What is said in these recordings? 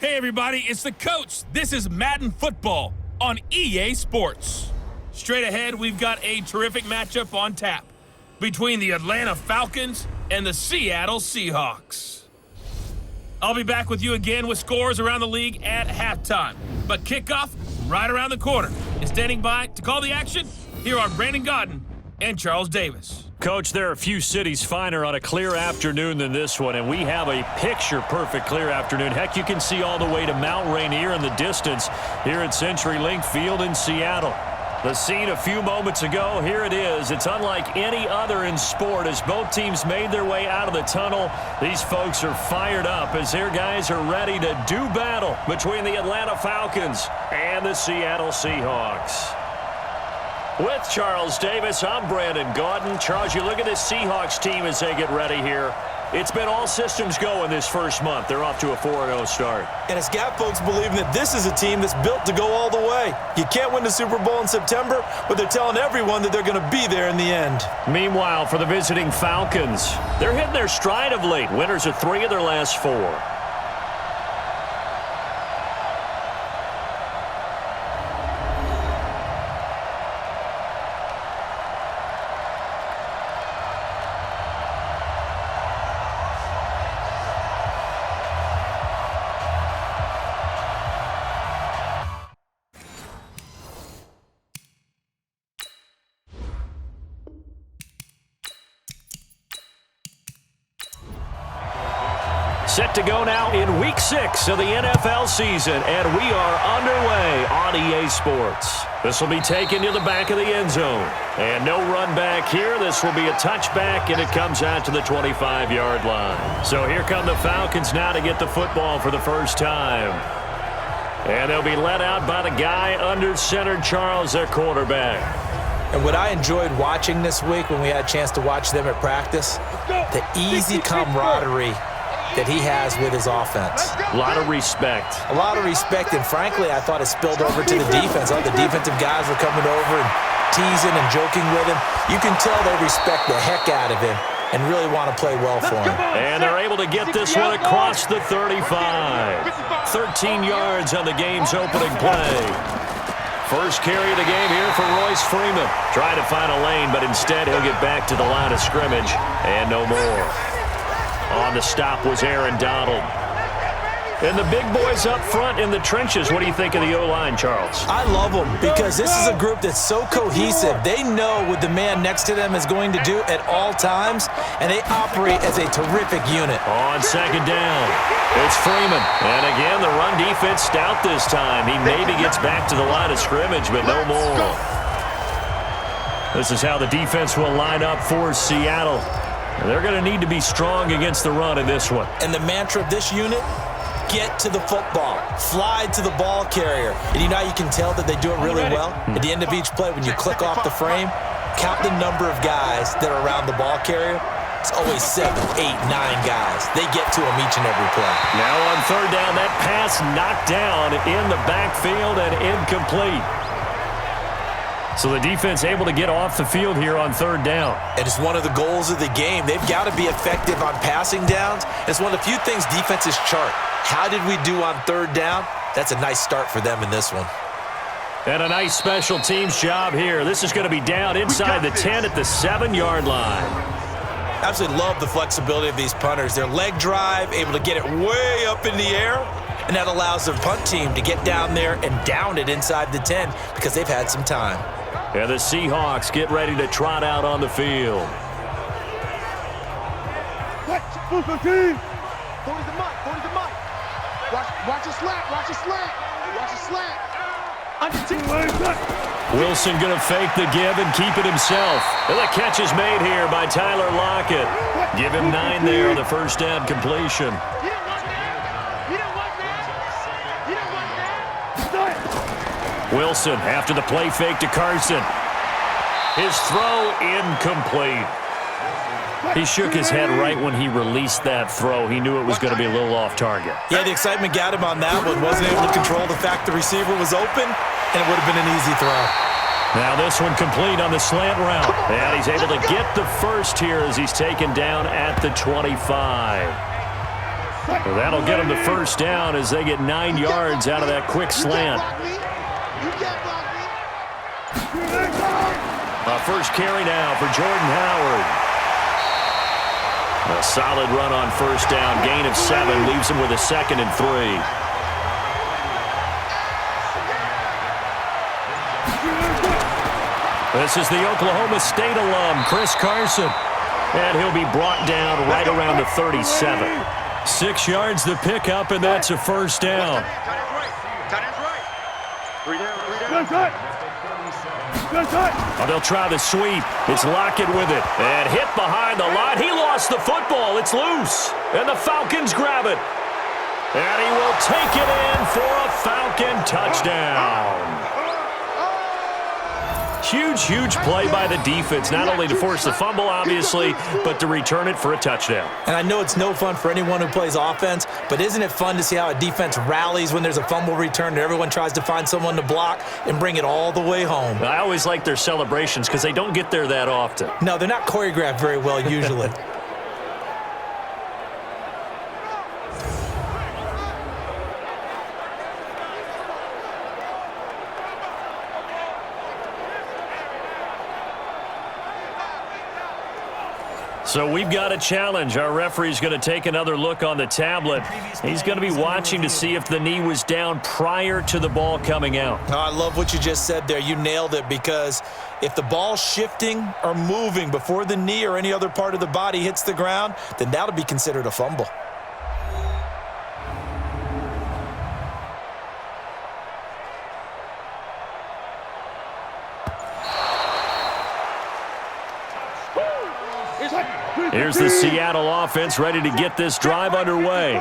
Hey everybody, it's the coach. This is Madden Football on EA Sports. Straight ahead, we've got a terrific matchup on tap between the Atlanta Falcons and the Seattle Seahawks. I'll be back with you again with scores around the league at halftime. But kickoff right around the corner. And standing by to call the action, here are Brandon Godden and Charles Davis. Coach, there are a few cities finer on a clear afternoon than this one, and we have a picture-perfect clear afternoon. Heck, you can see all the way to Mount Rainier in the distance here at CenturyLink Field in Seattle. The scene a few moments ago, here it is. It's unlike any other in sport as both teams made their way out of the tunnel. These folks are fired up as their guys are ready to do battle between the Atlanta Falcons and the Seattle Seahawks. With Charles Davis, I'm Brandon Godden. Charles, you look at this Seahawks team as they get ready here. It's been all systems go in this first month. They're off to a 4-0 start. And it's got folks believing that this is a team that's built to go all the way. You can't win the Super Bowl in September, but they're telling everyone that they're going to be there in the end. Meanwhile, for the visiting Falcons, they're hitting their stride of late. Winners of 3 of their last 4. Set to go now in Week 6 of the NFL season, and we are underway on EA Sports. This will be taken to the back of the end zone. And no run back here. This will be a touchback, and it comes out to the 25-yard line. So here come the Falcons now to get the football for the first time. And they'll be led out by the guy under center, Charles, their quarterback. And what I enjoyed watching this week when we had a chance to watch them at practice, the easy camaraderie that he has with his offense. A lot of respect. A lot of respect, and frankly, I thought it spilled over to the defense. All the defensive guys were coming over and teasing and joking with him. You can tell they respect the heck out of him and really want to play well for him. And they're able to get this one across the 35. 13 yards on the game's opening play. First carry of the game here for Royce Freeman. Trying to find a lane, but instead he'll get back to the line of scrimmage and no more. On the stop was Aaron Donald. And the big boys up front in the trenches. What do you think of the O-line, Charles? I love them because this is a group that's so cohesive. They know what the man next to them is going to do at all times, and they operate as a terrific unit. On second down, it's Freeman. And again, the run defense stout this time. He maybe gets back to the line of scrimmage, but no more. This is how the defense will line up for Seattle. They're going to need to be strong against the run in this one. And the mantra of this unit, get to the football. Fly to the ball carrier. And you know how you can tell that they do it really well? At the end of each play, when you click off the frame, count the number of guys that are around the ball carrier. It's always 7, 8, 9 guys. They get to them each and every play. Now on third down, that pass knocked down in the backfield and incomplete. So the defense able to get off the field here on third down. And it's one of the goals of the game. They've got to be effective on passing downs. It's one of the few things defenses chart. How did we do on third down? That's a nice start for them in this one. And a nice special teams job here. This is going to be down inside the 10 at the 7-yard line. Absolutely love the flexibility of these punters. Their leg drive, able to get it way up in the air, and that allows the punt team to get down there and down it inside the 10 because they've had some time. And the Seahawks get ready to trot out on the field. Watch a slant, watch a slant, watch a slant. Wilson going to fake the give and keep it himself. And the catch is made here by Tyler Lockett. Give him 9 there on the first down completion. Wilson after the play fake to Carson. His throw incomplete. He shook his head right when he released that throw. He knew it was going to be a little off target. Yeah, the excitement got him on that one. Wasn't able to control the fact the receiver was open, and it would have been an easy throw. Now this one complete on the slant route. And he's able to get the first here as he's taken down at the 25. Well, that'll get them the first down as they get 9 yards out of that quick slant. First carry now for Jordan Howard. A solid run on first down. Gain of 7 leaves him with a 2nd and 3. This is the Oklahoma State alum, Chris Carson. And he'll be brought down right around the 37. 6 yards to pick up, and that's a first down. Oh, they'll try the sweep. It's Lockett with it. And hit behind the line. He lost the football. It's loose. And the Falcons grab it. And he will take it in for a Falcon touchdown. Huge, huge play by the defense, not only to force the fumble, obviously, but to return it for a touchdown. And I know it's no fun for anyone who plays offense, but isn't it fun to see how a defense rallies when there's a fumble return and everyone tries to find someone to block and bring it all the way home? I always like their celebrations because they don't get there that often. No, they're not choreographed very well usually. So we've got a challenge. Our referee's going to take another look on the tablet. He's going to be watching to see if the knee was down prior to the ball coming out. Oh, I love what you just said there. You nailed it, because if the ball's shifting or moving before the knee or any other part of the body hits the ground, then that'll be considered a fumble. Here's the Seattle offense ready to get this drive underway.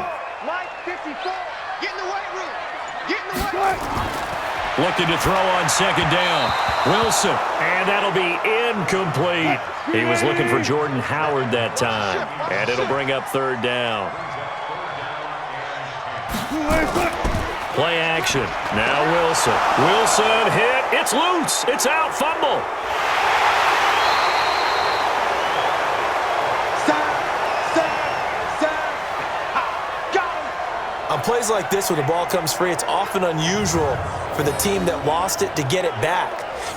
Looking to throw on second down. Wilson, and that'll be incomplete. He was looking for Jordan Howard that time, and it'll bring up third down. Play action. Now Wilson. Wilson hit. It's loose. It's out. Fumble. On plays like this, when the ball comes free, it's often unusual for the team that lost it to get it back,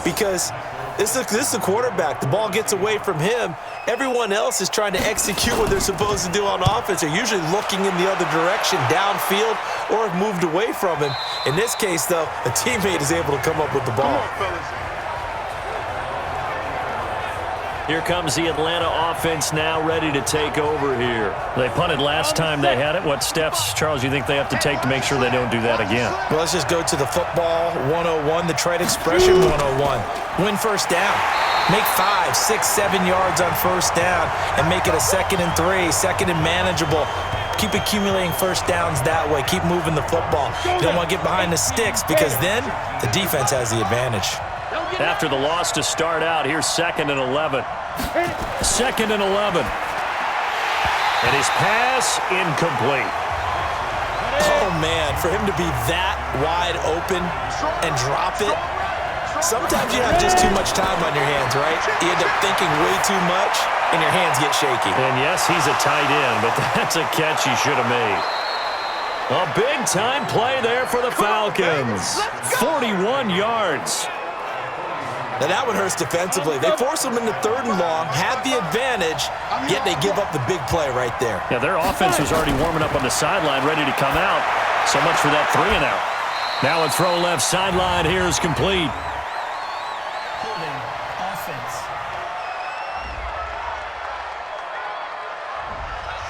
because this is the quarterback. The ball gets away from him. Everyone else is trying to execute what they're supposed to do on offense. They're usually looking in the other direction, downfield, or have moved away from him. In this case, though, a teammate is able to come up with the ball. Here comes the Atlanta offense now ready to take over here. They punted last time they had it. What steps, Charles, you think they have to take to make sure they don't do that again? Well, let's just go to the football 101, the trade expression 101. Win first down. Make 5, 6, 7 yards on first down and make it a 2nd and 3, 2nd and manageable. Keep accumulating first downs that way. Keep moving the football. You don't want to get behind the sticks, because then the defense has the advantage. After the loss to start out, here's 2nd and 11. 2nd and 11. And his pass incomplete. Oh, man, for him to be that wide open and drop it, sometimes you have just too much time on your hands, right? You end up thinking way too much, and your hands get shaky. And yes, he's a tight end, but that's a catch he should have made. A big-time play there for the Falcons. 41 yards. Now that one hurts defensively. They force them into 3rd and long, have the advantage, yet they give up the big play right there. Yeah, their offense was already warming up on the sideline, ready to come out. So much for that 3 and out. Now a throw left sideline here is complete.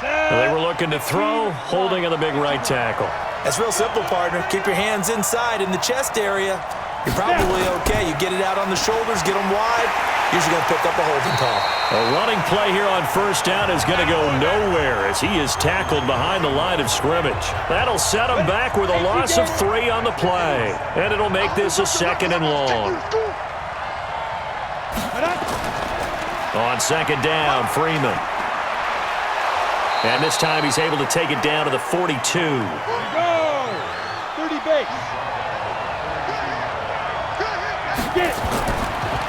They were looking to throw, holding on the big right tackle. That's real simple, partner. Keep your hands inside in the chest area. You're probably okay. You get it out on the shoulders, get them wide, usually going to pick up a holding call. A running play here on first down is going to go nowhere as he is tackled behind the line of scrimmage. That'll set him back with a loss of 3 on the play. And it'll make this a 2nd and long. On 2nd down, Freeman. And this time he's able to take it down to the 42. Go! 30 base.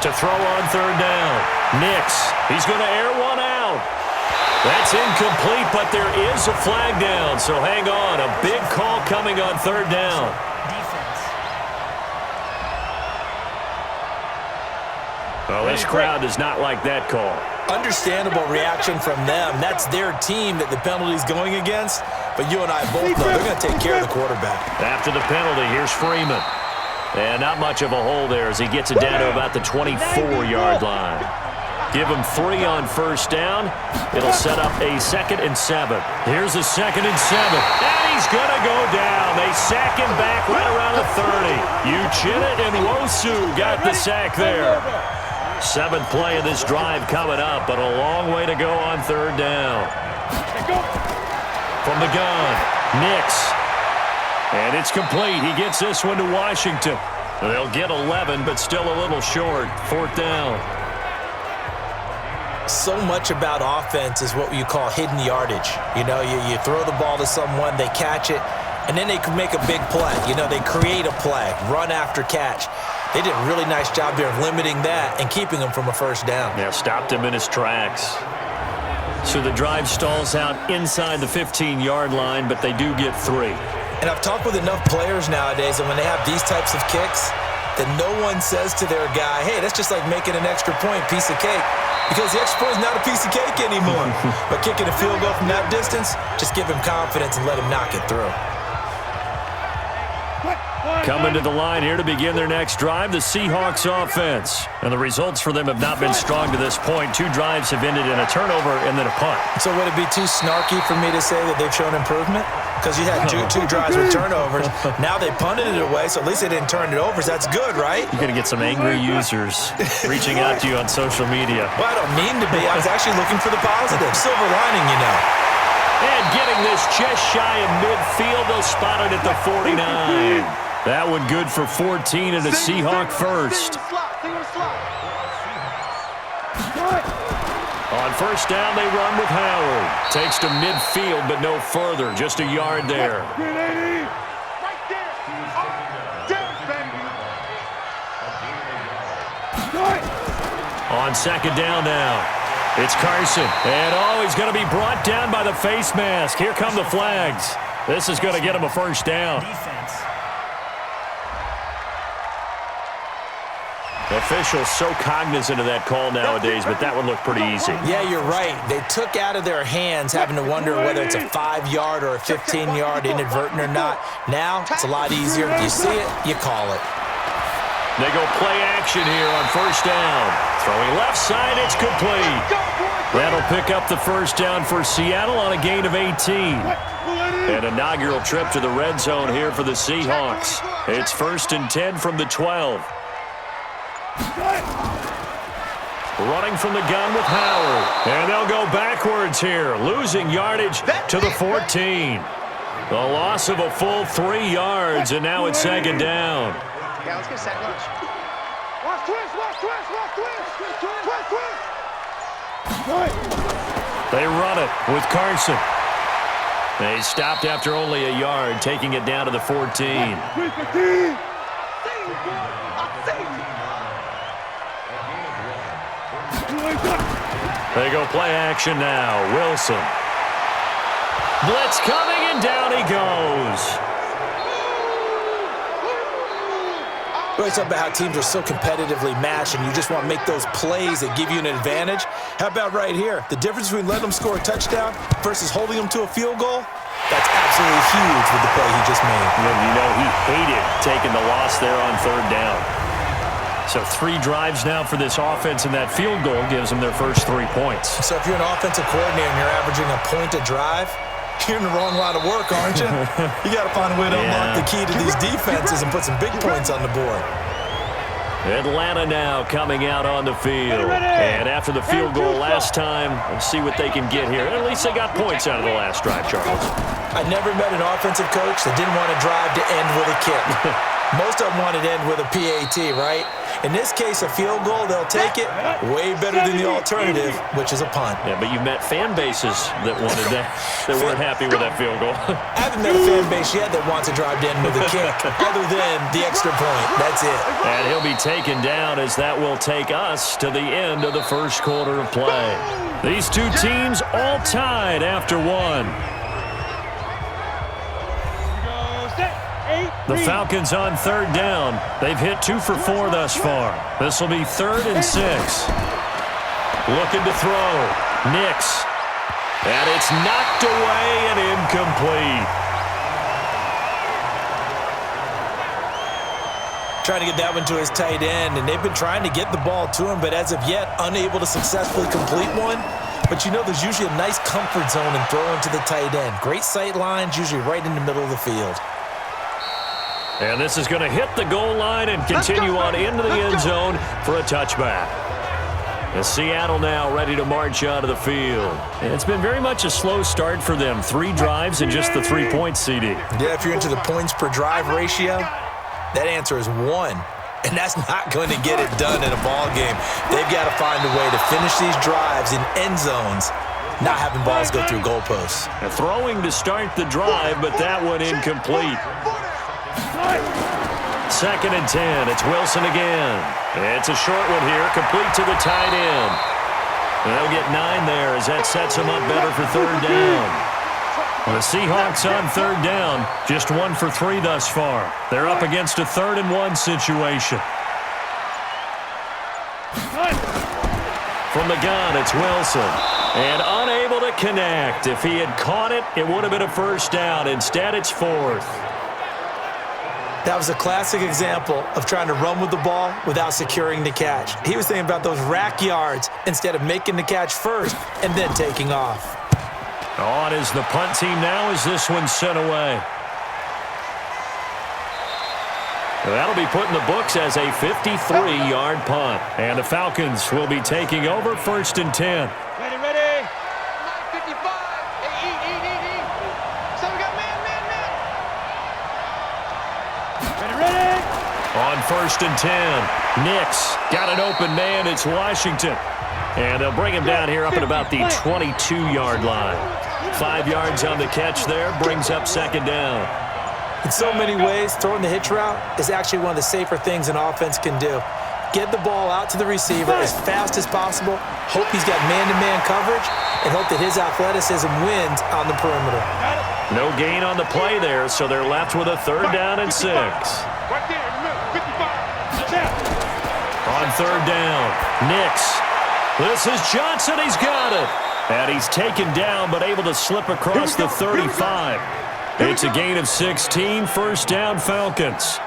To throw on 3rd down. Nix, he's going to air one out. That's incomplete, but there is a flag down, so hang on. A big call coming on third down. Well, this crowd does not like that call. Understandable reaction from them. That's their team that the penalty's going against. But you and I both know they're going to take care of the quarterback. After the penalty, here's Freeman. And not much of a hole there as he gets it down to about the 24-yard line. Give him 3 on first down. It'll set up a 2nd and 7. Here's a 2nd and 7. And he's going to go down. They sack him back right around the 30. Uchenna and Wosu got the sack there. 7th play of this drive coming up, but a long way to go on third down. From the gun, Nix. And it's complete. He gets this one to Washington. They'll get 11, but still a little short. 4th down. So much about offense is what you call hidden yardage. You know, you throw the ball to someone, they catch it, and then they can make a big play. You know, they create a play, run after catch. They did a really nice job here of limiting that and keeping him from a first down. Yeah, stopped him in his tracks. So the drive stalls out inside the 15-yard line, but they do get 3. And I've talked with enough players nowadays, and when they have these types of kicks, that no one says to their guy, hey, that's just like making an extra point, piece of cake. Because the extra point is not a piece of cake anymore. But kicking a field goal from that distance, just give him confidence and let him knock it through. Coming to the line here to begin their next drive, the Seahawks offense. And the results for them have not been strong to this point. 2 drives have ended in a turnover and then a punt. So would it be too snarky for me to say that they've shown improvement? Because you had two drives with turnovers. Now they punted it away, so at least they didn't turn it over. So that's good, right? You're going to get some angry users reaching out to you on social media. Well, I don't mean to be. I was actually looking for the positive. Silver lining, you know. And getting this just shy of midfield, they'll spot it at the 49. That one good for 14 and a Seahawk first. On first down, they run with Howard. Takes to midfield, but no further. Just a yard there. On second down now. It's Carson. And, he's going to be brought down by the face mask. Here come the flags. This is going to get him a first down. Officials so cognizant of that call nowadays, but that would look pretty easy. Yeah, you're right. They took out of their hands having to wonder whether it's a 5-yard or a 15-yard, inadvertent or not. Now, it's a lot easier. You see it, you call it. They go play action here on first down. Throwing left side, it's complete. That'll pick up the first down for Seattle on a gain of 18. An inaugural trip to the red zone here for the Seahawks. It's 1st and 10 from the 12. Running from the gun with Howard. And they'll go backwards here, losing yardage to the 14. The loss of a full 3 yards, and now it's second down. Yeah, let's get set lunch. Watch twist. They run it with Carson. They stopped after only a yard, taking it down to the 14. They go play action now. Wilson. Blitz coming, and down he goes. We always talk about how teams are so competitively matched and you just want to make those plays that give you an advantage. How about right here? The difference between letting them score a touchdown versus holding them to a field goal? That's absolutely huge with the play he just made. You know, he hated taking the loss there on third down. So 3 drives now for this offense, and that field goal gives them their first 3 points. So if you're an offensive coordinator and you're averaging a point a drive, you're in the wrong line of work, aren't you? You got to find a way to unlock the key to these defenses and put some big points on the board. Atlanta now coming out on the field. And after the field goal last time, let's see what they can get here. At least they got points out of the last drive, Charles. I never met an offensive coach that didn't want a drive to end with a kick. Most of them wanted to end with a PAT, right? In this case, a field goal, they'll take it. Way better than the alternative, which is a punt. Yeah, but you met fan bases that wanted that, that weren't happy with that field goal. I haven't met a fan base yet that wants a drive to end with a kick, other than the extra point. That's it. And he'll be taken down as that will take us to the end of the first quarter of play. These two teams all tied after one. The Falcons on third down. They've hit 2 for 4 thus far. This will be 3rd and 6. Looking to throw. Nix. And it's knocked away and incomplete. Trying to get that one to his tight end, and they've been trying to get the ball to him, but as of yet, unable to successfully complete one. But you know there's usually a nice comfort zone in throwing to the tight end. Great sight lines, usually right in the middle of the field. And this is going to hit the goal line and continue on into the end zone for a touchback. And Seattle now ready to march out of the field. And it's been very much a slow start for them. 3 drives and just the 3 points, CD. Yeah, if you're into the points per drive ratio, that answer is 1. And that's not going to get it done in a ball game. They've got to find a way to finish these drives in end zones, not having balls go through goalposts. And throwing to start the drive, but that one incomplete. 2nd and 10. It's Wilson again. It's a short one here, complete to the tight end. And they'll get 9 there as that sets them up better for 3rd down. The Seahawks on 3rd down, just 1 for 3 thus far. They're up against a 3rd and 1 situation. From the gun, it's Wilson. And unable to connect. If he had caught it, it would have been a 1st down. Instead, it's 4th. That was a classic example of trying to run with the ball without securing the catch. He was thinking about those rack yards instead of making the catch first and then taking off. On is the punt team now as this one's sent away. That'll be put in the books as a 53-yard punt. And the Falcons will be taking over 1st and 10. Ready, ready. 55. Hey, eat. So we got man. Ready. On 1st and 10, Nix got an open man. It's Washington. And they'll bring him down here up at about the 22-yard line. 5 yards on the catch there, brings up 2nd down. In so many ways, throwing the hitch route is actually one of the safer things an offense can do. Get the ball out to the receiver as fast as possible, hope he's got man-to-man coverage, and hope that his athleticism wins on the perimeter. No gain on the play there, so they're left with a 3rd down and 6. Right there in the middle. 55. On 3rd down, Nix. This is Johnson. He's got it. And he's taken down, but able to slip across the 35. It's a gain of 16. 1st down, Falcons.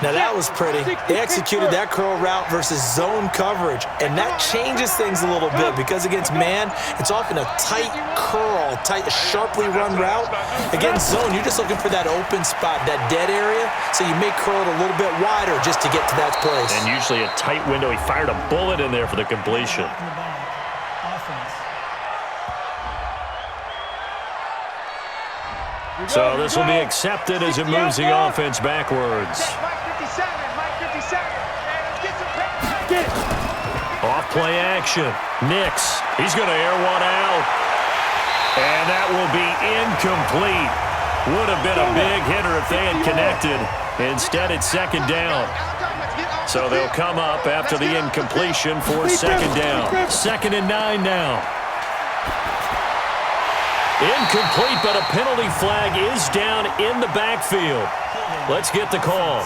Now that was pretty. They executed that curl route versus zone coverage, and that changes things a little bit because against man, it's often a tight curl, sharply run route. Against zone, you're just looking for that open spot, that dead area, so you may curl it a little bit wider just to get to that place. And usually a tight window. He fired a bullet in there for the completion. So this will be accepted as it moves the offense backwards. Off play action. Nix. He's going to air one out. And that will be incomplete. Would have been a big hitter if they had connected. Instead, it's 2nd down. So they'll come up after the incompletion for 2nd down. 2nd and 9 now. Incomplete, but a penalty flag is down in the backfield. Let's get the call.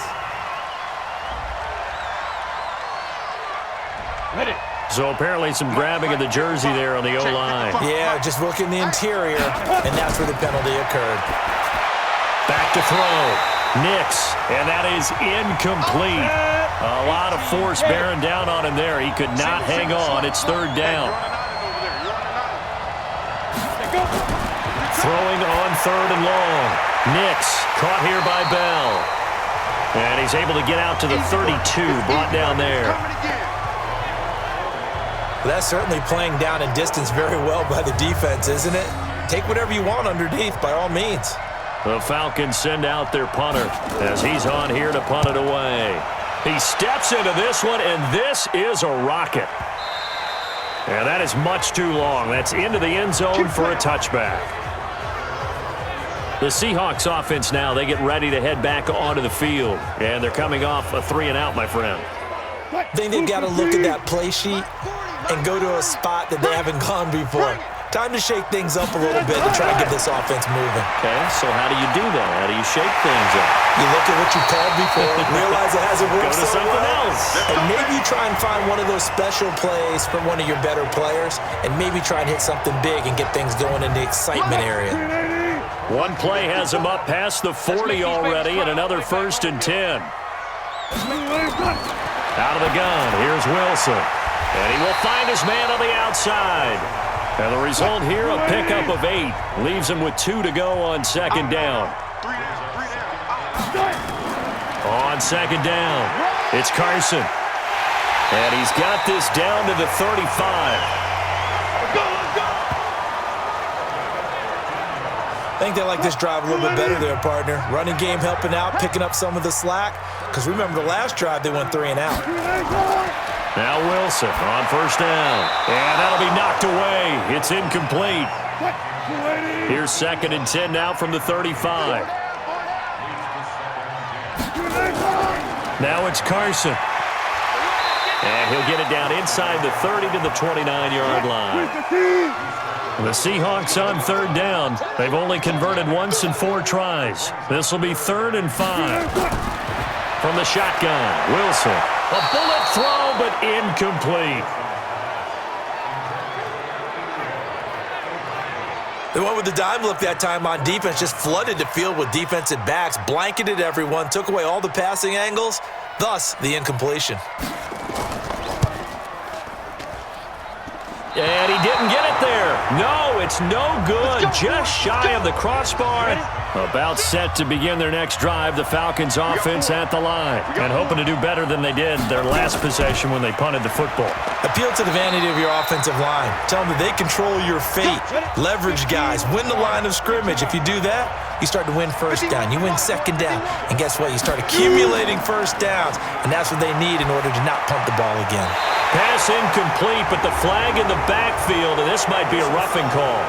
So apparently some grabbing of the jersey there on the O-line. Yeah, just look in the interior, and that's where the penalty occurred. Back to throw. Nix, and that is incomplete. A lot of force bearing down on him there. He could not hang on. It's 3rd down. Throwing on 3rd and long. Nix caught here by Bell. And he's able to get out to the 32, brought down there. Well, that's certainly playing down and distance very well by the defense, isn't it? Take whatever you want underneath, by all means. The Falcons send out their punter as he's on here to punt it away. He steps into this one, and this is a rocket. And that is much too long. That's into the end zone for a touchback. The Seahawks offense now, they get ready to head back onto the field. And they're coming off a 3-and-out, my friend. I think they've got to look at that play sheet and go to a spot that they haven't gone before. Time to shake things up a little bit to try and get this offense moving. Okay, so how do you do that? How do you shake things up? You look at what you called before, realize it hasn't worked Go to so something well, else. and maybe you try and find one of those special plays from one of your better players, and maybe try and hit something big and get things going in the excitement area. One play has him up past the 40 already, and another 1st and 10. Out of the gun, here's Wilson. And he will find his man on the outside. And the result here, a pickup of 8. Leaves him with 2 to go on 2nd down. On 2nd down, it's Carson. And he's got this down to the 35. I think they like this drive a little bit better there, partner. Running game helping out, picking up some of the slack. Because remember the last drive, they went 3 and out. Now Wilson on 1st down. And that'll be knocked away. It's incomplete. Here's 2nd and 10 now from the 35. Now it's Carson. And he'll get it down inside the 30 to the 29-yard line. The Seahawks on 3rd down. They've only converted once in 4 tries. This will be 3rd and 5. From the shotgun, Wilson. A bullet throw, but incomplete. They went with the dime look that time on defense, just flooded the field with defensive backs, blanketed everyone, took away all the passing angles, thus the incompletion. And he didn't get it there. No, it's no good. Just shy of the crossbar. About set to begin their next drive. The Falcons offense at the line. And hoping to do better than they did their last possession when they punted the football. Appeal to the vanity of your offensive line. Tell them that they control your fate. Leverage guys. Win the line of scrimmage. If you do that, you start to win 1st down. You win 2nd down. And guess what? You start accumulating 1st downs. And that's what they need in order to not punt the ball again. Pass incomplete, but the flag in the backfield, and this might be a roughing call.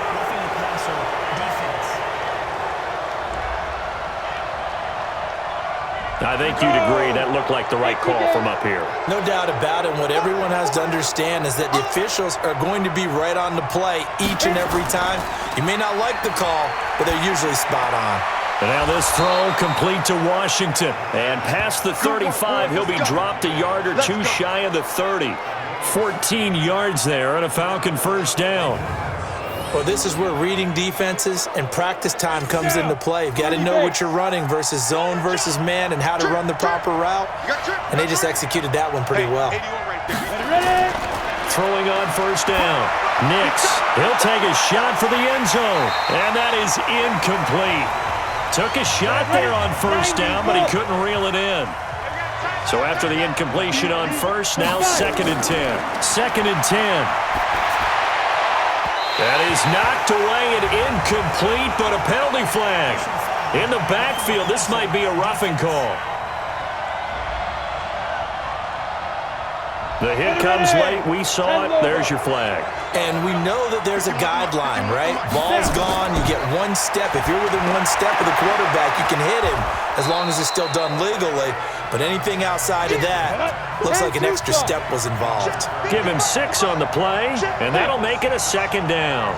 I think you'd agree that looked like the right call from up here. No doubt about it. What everyone has to understand is that the officials are going to be right on the play each and every time. You may not like the call, but they're usually spot on. And now this throw complete to Washington. And past the 35, he'll be dropped a yard or 2 shy of the 30. 14 yards there on a Falcon 1st down. Well, this is where reading defenses and practice time comes into play. You've got to know what you're running versus zone versus man and how to run the proper route. And they just executed that one pretty well. Throwing on 1st down. Nix, he'll take a shot for the end zone. And that is incomplete. Took a shot there on 1st down, but he couldn't reel it in. So after the incompletion on 1st, now 2nd and 10. 2nd and 10. That is knocked away and incomplete, but a penalty flag. In the backfield, this might be a roughing call. The hit comes late. We saw it. There's your flag. And we know that there's a guideline, right? Ball's gone. You get 1 step. If you're within 1 step of the quarterback, you can hit him as long as it's still done legally. But anything outside of that looks like an extra step was involved. Give him 6 on the play, and that'll make it a 2nd down.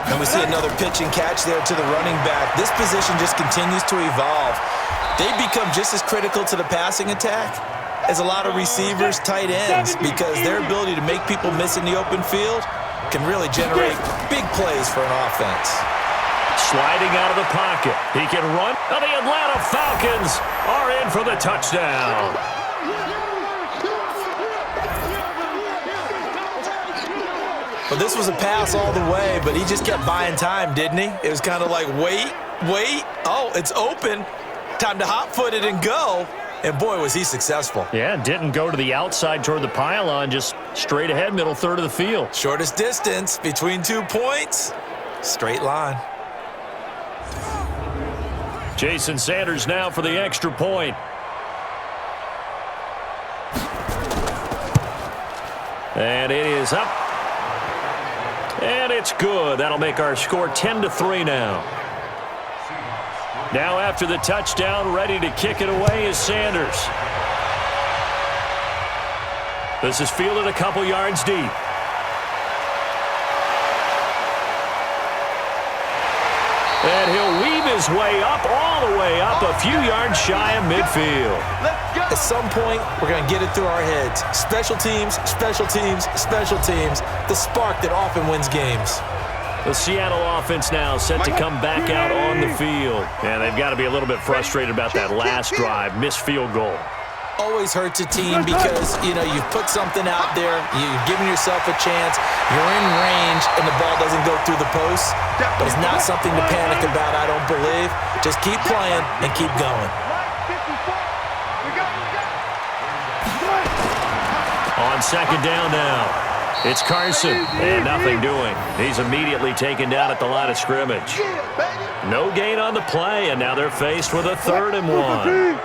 And we see another pitch and catch there to the running back. This position just continues to evolve. They become just as critical to the passing attack as a lot of receivers, tight ends, because their ability to make people miss in the open field can really generate big plays for an offense. Sliding out of the pocket. He can run. And the Atlanta Falcons are in for the touchdown. Well, this was a pass all the way, but he just kept buying time, didn't he? It was kind of like, wait. Oh, it's open. Time to hot-foot it and go. And boy, was he successful. Yeah, didn't go to the outside toward the pylon, just straight ahead, middle third of the field. Shortest distance between 2 points. Straight line. Jason Sanders now for the extra point. And it is up. And it's good. That'll make our score 10-3 now. Now after the touchdown, ready to kick it away is Sanders. This is fielded a couple yards deep. And he'll weave his way up, all the way up, a few yards shy of midfield. At some point, we're going to get it through our heads. Special teams, special teams, special teams. The spark that often wins games. The Seattle offense now set to come back out on the field. And they've got to be a little bit frustrated about that last drive, missed field goal. Always hurts a team because, you've put something out there, you've given yourself a chance, you're in range, and the ball doesn't go through the post. But it's not something to panic about, I don't believe. Just keep playing and keep going. On second down now, it's Carson, and nothing doing. He's immediately taken down at the line of scrimmage. No gain on the play, and now they're faced with a 3rd and 1.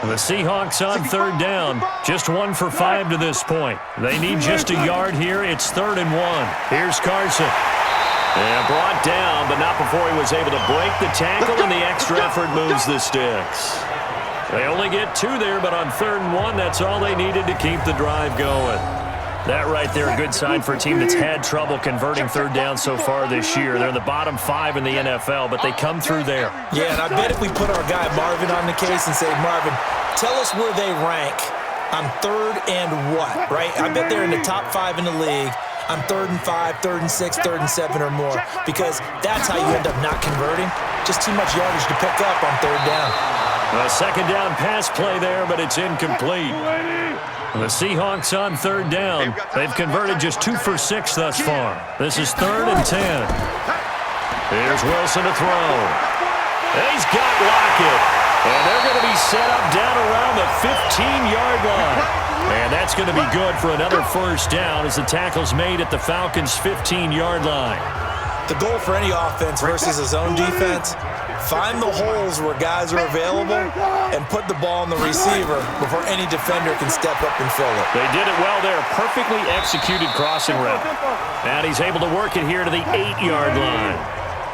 The Seahawks on third down, just 1 for 5 to this point. They need just a yard here. It's 3rd and 1. Here's Carson. And brought down, but not before he was able to break the tackle, and the extra effort moves the sticks. They only get 2 there, but on 3rd and 1, that's all they needed to keep the drive going. That right there, a good sign for a team that's had trouble converting third down so far this year. They're in the bottom 5 in the NFL, but they come through there. Yeah, and I bet if we put our guy Marvin on the case and say, Marvin, tell us where they rank on 3rd and what, right? I bet they're in the top 5 in the league on 3rd and 5, 3rd and 6, 3rd and 7 or more, because that's how you end up not converting. Just too much yardage to pick up on 3rd down. A second down pass play there, but it's incomplete. The Seahawks on 3rd down. They've converted just 2 for 6 thus far. This is 3rd and 10. Here's Wilson to throw. He's got Lockett. And they're going to be set up down around the 15-yard line. And that's going to be good for another 1st down as the tackle's made at the Falcons' 15-yard line. The goal for any offense versus his own defense, find the holes where guys are available and put the ball on the receiver before any defender can step up and fill it. They did it well there. Perfectly executed crossing route. And he's able to work it here to the 8-yard line.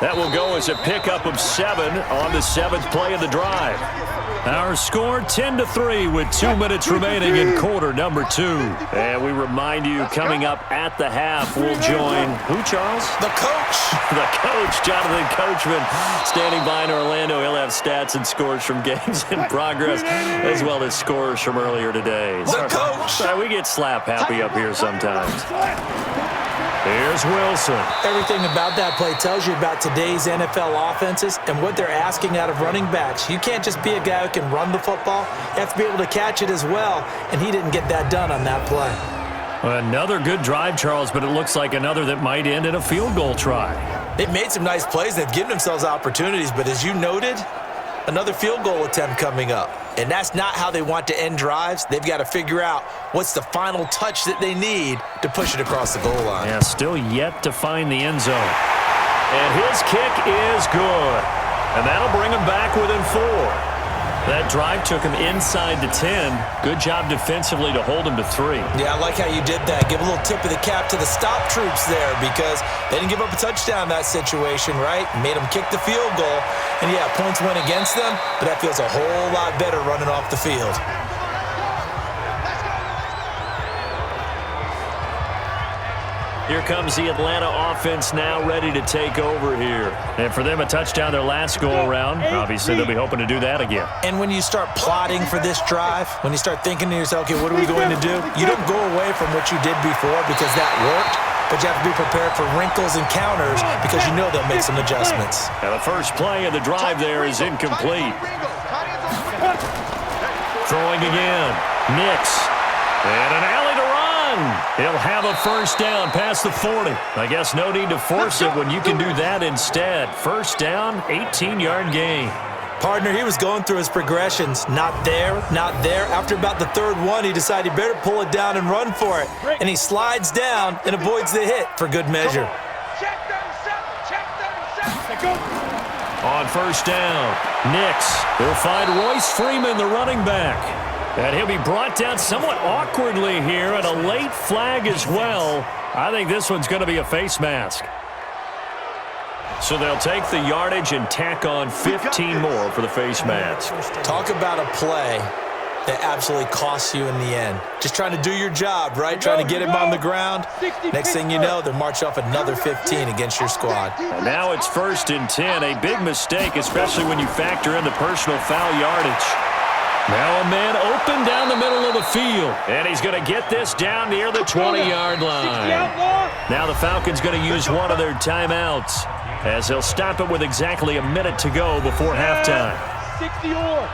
That will go as a pickup of 7 on the 7th play of the drive. Our score 10-3 with 2 minutes remaining in quarter number 2. And we remind you, coming up at the half, we'll join who, Charles? The coach. The coach, Jonathan Coachman, standing by in Orlando. He'll have stats and scores from games in progress, as well as scores from earlier today. The coach. Sorry, we get slap happy up here sometimes. Here's Wilson. Everything about that play tells you about today's NFL offenses and what they're asking out of running backs. You can't just be a guy who can run the football. You have to be able to catch it as well, and he didn't get that done on that play. Another good drive, Charles, but it looks like another that might end in a field goal try. They've made some nice plays. They've given themselves opportunities, but as you noted, another field goal attempt coming up. And that's not how they want to end drives. They've got to figure out what's the final touch that they need to push it across the goal line. Yeah, still yet to find the end zone. And his kick is good. And that'll bring him back within 4. That drive took him inside the 10. Good job defensively to hold him to 3. Yeah, I like how you did that. Give a little tip of the cap to the stop troops there because they didn't give up a touchdown in that situation, right? Made them kick the field goal. And, yeah, points went against them, but that feels a whole lot better running off the field. Here comes the Atlanta offense now ready to take over here. And for them, a touchdown their last go-around. Obviously, they'll be hoping to do that again. And when you start plotting for this drive, when you start thinking to yourself, okay, what are we going to do? You don't go away from what you did before because that worked, but you have to be prepared for wrinkles and counters because you know they'll make some adjustments. Now, the first play of the drive there is incomplete. Throwing again. Nix. And an alley to run. He'll have a 1st down past the 40. I guess no need to force it when you can do that instead. 1st down, 18-yard gain. Partner, he was going through his progressions. Not there, not there. After about the 3rd one, he decided he better pull it down and run for it. And he slides down and avoids the hit for good measure. On 1st down, Nix will find Royce Freeman, the running back. And he'll be brought down somewhat awkwardly here, and a late flag as well. I think this one's going to be a face mask. So they'll take the yardage and tack on 15 more for the face mask. Talk about a play that absolutely costs you in the end. Just trying to do your job, right? Trying to get him on the ground. Next thing you know, they're marching off another 15 against your squad. And now it's 1st and 10. A big mistake, especially when you factor in the personal foul yardage. Now a man open down the middle of the field. And he's going to get this down near the 20-yard line. Now the Falcons going to use one of their timeouts, as they'll stop it with exactly a minute to go before halftime. 60 or.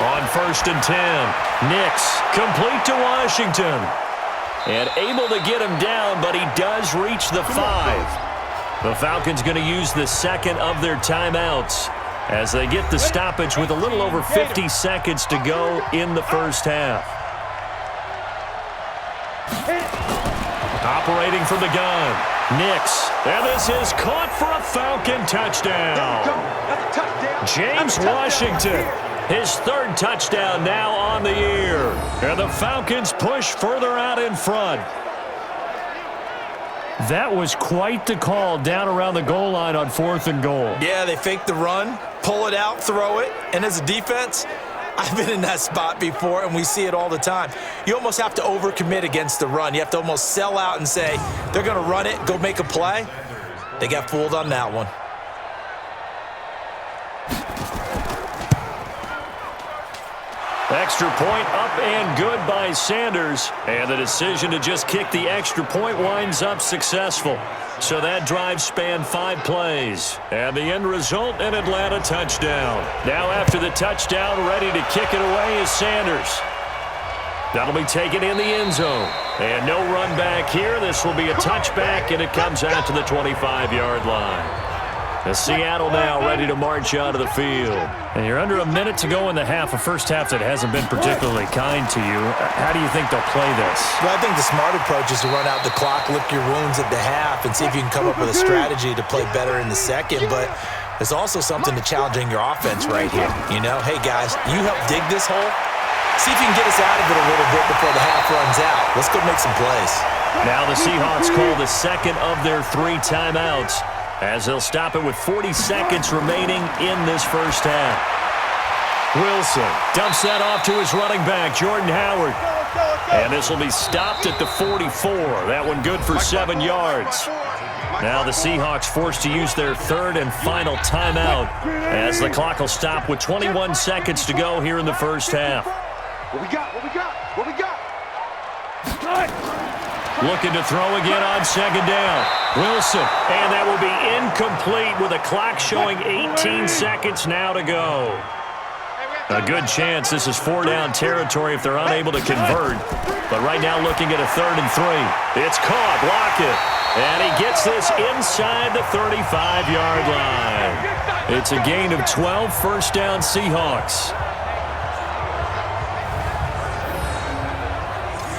On 1st and 10, Nix complete to Washington. And able to get him down, but he does reach the 5. The Falcons going to use the second of their timeouts as they get the stoppage with a little over 50 seconds to go in the first half. Operating from the gun, Nix. And this is caught for a Falcon touchdown. James Washington, his 3rd touchdown now on the year. And the Falcons push further out in front. That was quite the call down around the goal line on 4th and goal. Yeah, they fake the run, pull it out, throw it. And as a defense, I've been in that spot before, and we see it all the time. You almost have to overcommit against the run. You have to almost sell out and say, they're going to run it, go make a play. They got fooled on that one. Extra point up and good by Sanders. And the decision to just kick the extra point winds up successful. So that drive spanned 5 plays. And the end result, an Atlanta touchdown. Now after the touchdown, ready to kick it away is Sanders. That'll be taken in the end zone. And no run back here. This will be a touchback, and it comes out to the 25-yard line. The Seattle now ready to march out of the field. And you're under a minute to go in the half, a first half that hasn't been particularly kind to you. How do you think they'll play this? Well, I think the smart approach is to run out the clock, lick your wounds at the half, and see if you can come up with a strategy to play better in the second. But there's also something to challenging your offense right here. You know, hey, guys, you help dig this hole. See if you can get us out of it a little bit before the half runs out. Let's go make some plays. Now the Seahawks call the second of their 3 timeouts, as they'll stop it with 40 seconds remaining in this first half. Wilson dumps that off to his running back, Jordan Howard. And this will be stopped at the 44. That one good for 7 yards. Now the Seahawks forced to use their 3rd and final timeout, as the clock will stop with 21 seconds to go here in the first half. What we got? Looking to throw again on 2nd down. Wilson, and that will be incomplete with a clock showing 18 seconds now to go. A good chance this is 4-down territory if they're unable to convert. But right now looking at a 3rd and 3. It's caught, Lockett. And he gets this inside the 35-yard line. It's a gain of 12, first down Seahawks.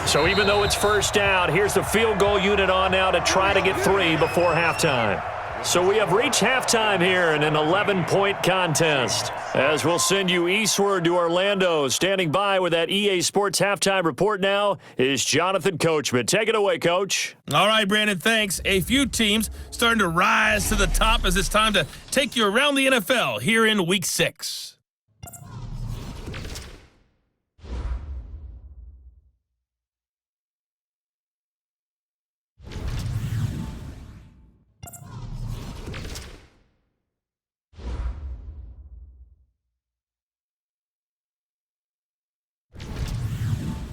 So even though it's first down, here's the field goal unit on now to try to get 3 before halftime. So we have reached halftime here in an 11-point contest. As we'll send you eastward to Orlando. Standing by with that EA Sports halftime report now is Jonathan Coachman. Take it away, Coach. All right, Brandon, thanks. A few teams starting to rise to the top as it's time to take you around the NFL here in Week 6.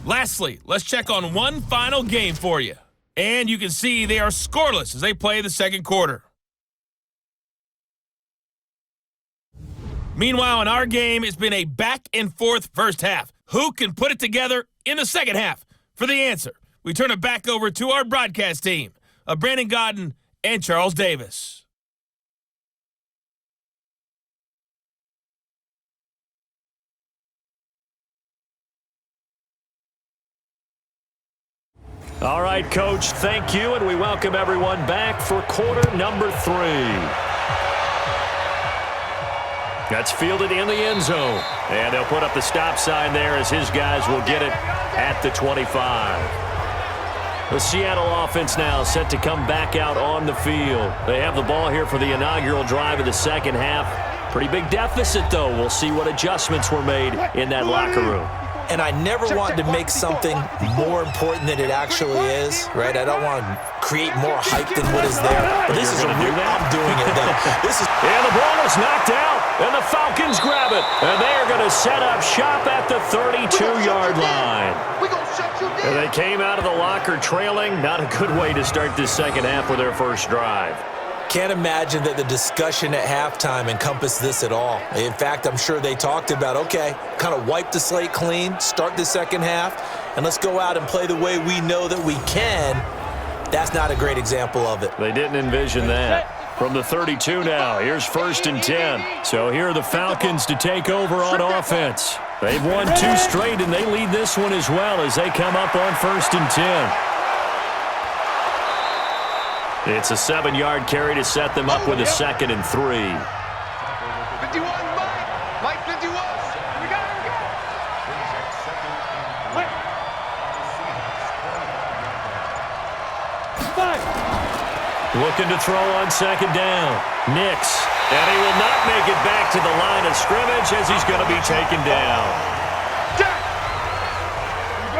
Lastly, let's check on one final game for you. And you can see they are scoreless as they play the second quarter. Meanwhile, in our game, it's been a back-and-forth first half. Who can put it together in the second half? For the answer, we turn it back over to our broadcast team of Brandon Godden and Charles Davis. All right, Coach, thank you, and we welcome everyone back for quarter number 3. That's fielded in the end zone, and they'll put up the stop sign there as his guys will get it at the 25. The Seattle offense now set to come back out on the field. They have the ball here for the inaugural drive of the second half. Pretty big deficit, though. We'll see what adjustments were made in that locker room. And I never want to make something more important than it actually is, right? I don't want to create more hype than what is there. But this is I'm doing it, though. And the ball is knocked out, and the Falcons grab it. And they are going to set up shop at the 32-yard line. And they came out of the locker trailing. Not a good way to start this second half with their first drive. Can't imagine that the discussion at halftime encompassed this at all. In fact, I'm sure they talked about, okay, kind of wipe the slate clean, start the second half, and let's go out and play the way we know that we can. That's not a great example of it. They didn't envision that. From the 32 now, here's 1st and 10. So here are the Falcons to take over on offense. They've won 2 straight, and they lead this one as well as they come up on 1st and 10. It's a 7-yard carry to set them up with a 2nd and 3. 51, Mike 51. We got it. Looking to throw on 2nd down. Nix. And he will not make it back to the line of scrimmage as he's going to be taken down.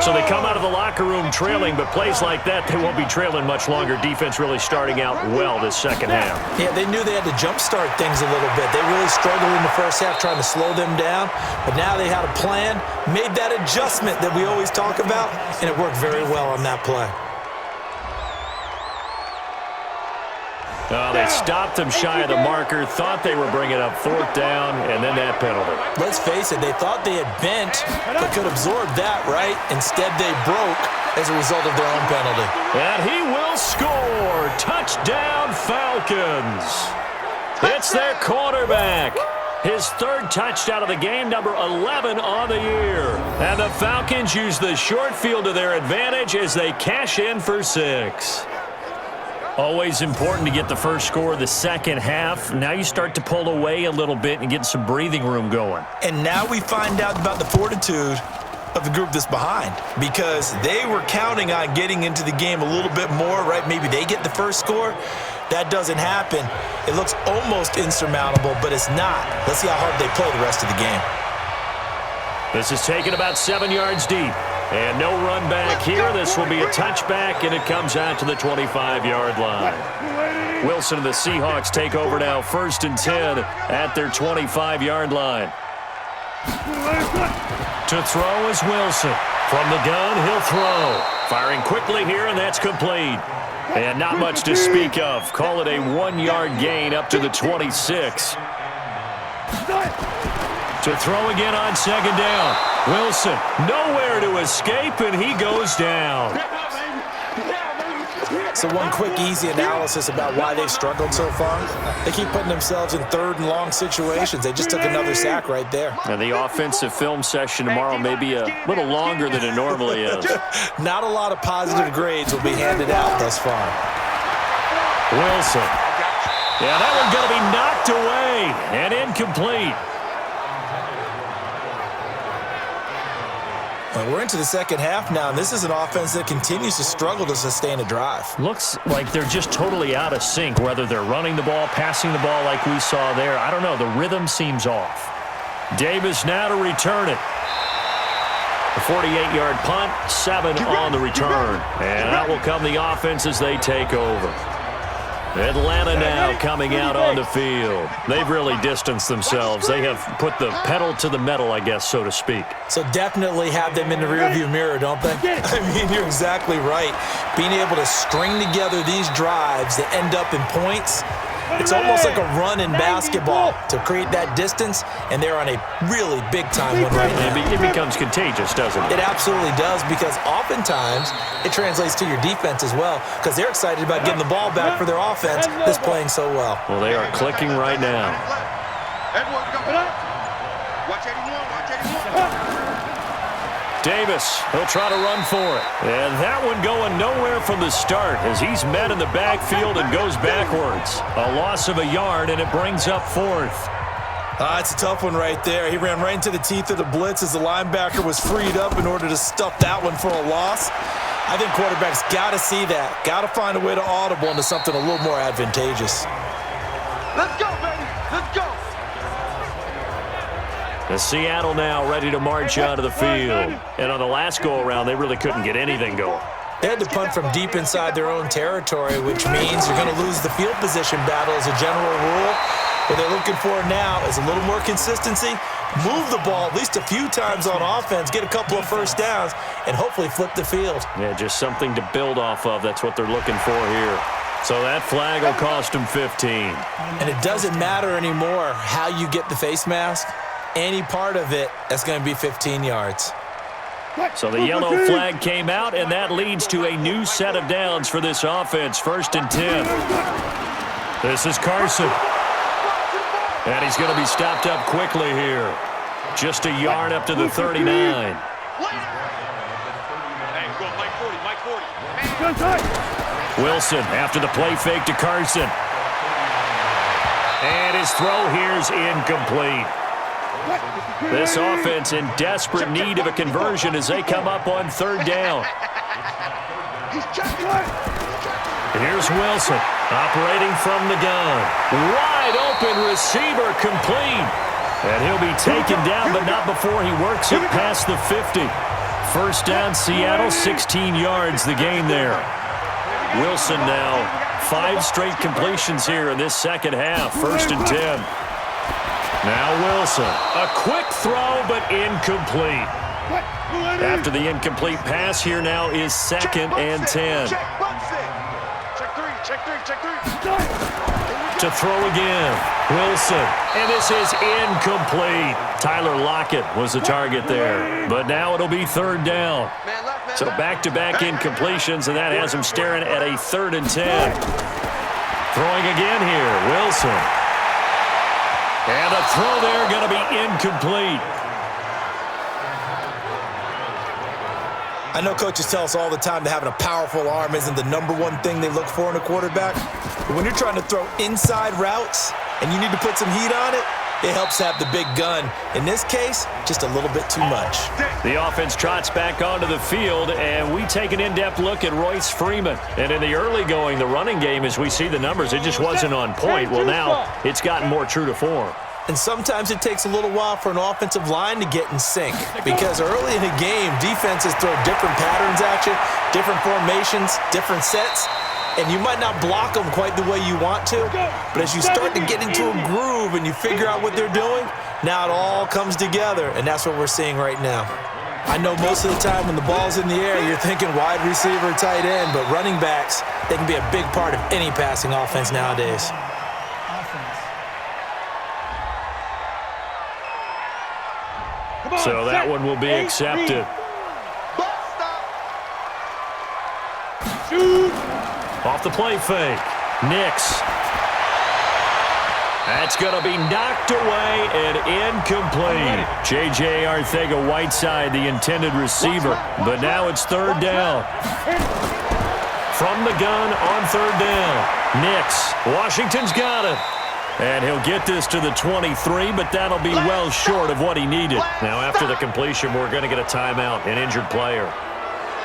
So they come out of the locker room trailing, but plays like that, they won't be trailing much longer. Defense really starting out well this second half. Yeah, they knew they had to jumpstart things a little bit. They really struggled in the first half trying to slow them down, but now they had a plan, made that adjustment that we always talk about, and it worked very well on that play. They stopped them shy of the marker, thought they were bringing up 4th down, and then that penalty. Let's face it, they thought they had bent, but could absorb that, right? Instead, they broke as a result of their own penalty. And he will score. Touchdown, Falcons. It's their quarterback. His 3rd touchdown of the game, number 11 on the year. And the Falcons use the short field to their advantage as they cash in for 6. Always important to get the first score of the second half. Now you start to pull away a little bit and get some breathing room going. And now we find out about the fortitude of the group that's behind, because they were counting on getting into the game a little bit more, right? Maybe they get the first score. That doesn't happen. It looks almost insurmountable, but it's not. Let's see how hard they play the rest of the game. This is taken about 7 yards deep. And no run back here. This will be a touchback, and it comes out to the 25-yard line. Wilson and the Seahawks take over now, 1st and 10 at their 25-yard line. To throw is Wilson. From the gun, he'll throw. Firing quickly here, and that's complete. And not much to speak of. Call it a 1-yard gain up to the 26. To throw again on 2nd down. Wilson, nowhere to escape, and he goes down. So one quick, easy analysis about why they've struggled so far. They keep putting themselves in 3rd and long situations. They just took another sack right there. And the offensive film session tomorrow may be a little longer than it normally is. Not a lot of positive grades will be handed out thus far. Wilson. Yeah, that one's going to be knocked away and incomplete. Well, we're into the second half now, and this is an offense that continues to struggle to sustain a drive. Looks like they're just totally out of sync, whether they're running the ball, passing the ball like we saw there. I don't know. The rhythm seems off. Davis now to return it. A 48-yard punt, 7 on the return. And out will come the offense as they take over. Atlanta now coming out on the field. They've really distanced themselves. They have put the pedal to the metal, I guess, so to speak. So definitely have them in the rearview mirror, don't they? I mean, you're exactly right. Being able to string together these drives that end up in points, it's almost like a run in basketball to create that distance, and they're on a really big-time one right now. It becomes contagious, doesn't it? It absolutely does, because oftentimes it translates to your defense as well, because they're excited about getting the ball back for their offense that's playing so well. Well, they are clicking right now. Watch 81, watch 81. Davis, he'll try to run for it. And that one going nowhere from the start as he's met in the backfield and goes backwards. A loss of a yard, and it brings up 4th. It's a tough one right there. He ran right into the teeth of the blitz as the linebacker was freed up in order to stuff that one for a loss. I think quarterbacks got to see that. Got to find a way to audible into something a little more advantageous. Let's go, baby. Let's go. The Seattle now ready to march out of the field. And on the last go-around, they really couldn't get anything going. They had to punt from deep inside their own territory, which means you're going to lose the field position battle as a general rule. What they're looking for now is a little more consistency, move the ball at least a few times on offense, get a couple of first downs, and hopefully flip the field. Yeah, just something to build off of. That's what they're looking for here. So that flag will cost them 15. And it doesn't matter anymore how you get the face mask. Any part of it, that's going to be 15 yards. So the yellow flag came out, and that leads to a new set of downs for this offense. 1st and 10. This is Carson. And he's going to be stopped up quickly here. Just a yard up to the 39. Hey, go, Mike 40. Wilson after the play fake to Carson. And his throw here is incomplete. This offense in desperate need of a conversion as they come up on 3rd down. Here's Wilson operating from the gun. Wide open receiver complete. And he'll be taken down, but not before he works it past the 50. 1st down, Seattle, 16 yards the gain there. Wilson now 5 straight completions here in this second half. 1st and 10. Now Wilson, a quick throw but incomplete. After the incomplete pass, here now is 2nd and 10. Check three. To throw again, Wilson, and this is incomplete. Tyler Lockett was the target there, but now it'll be 3rd down. So back-to-back incompletions, and that has him staring at a 3rd and 10. Throwing again here, Wilson. And a throw there going to be incomplete. I know coaches tell us all the time that having a powerful arm isn't the #1 thing they look for in a quarterback. But when you're trying to throw inside routes and you need to put some heat on it, it helps have the big gun. In this case, just a little bit too much. The offense trots back onto the field, and we take an in-depth look at Royce Freeman. And in the early going, the running game, as we see the numbers, it just wasn't on point. Well, now it's gotten more true to form. And sometimes it takes a little while for an offensive line to get in sync, because early in the game, defenses throw different patterns at you, different formations, different sets, and you might not block them quite the way you want to, but as you start to get into a groove and you figure out what they're doing, now it all comes together, and that's what we're seeing right now. I know most of the time when the ball's in the air, you're thinking wide receiver, tight end, but running backs, they can be a big part of any passing offense nowadays. So that one will be accepted. Off the play fake. Nix. That's going to be knocked away and incomplete. J.J. Arcega-Whiteside, the intended receiver. But now it's 3rd down. From the gun on 3rd down. Nix. Washington's got it. And he'll get this to the 23, but that'll be well short of what he needed. Now, after the completion, we're going to get a timeout, an injured player.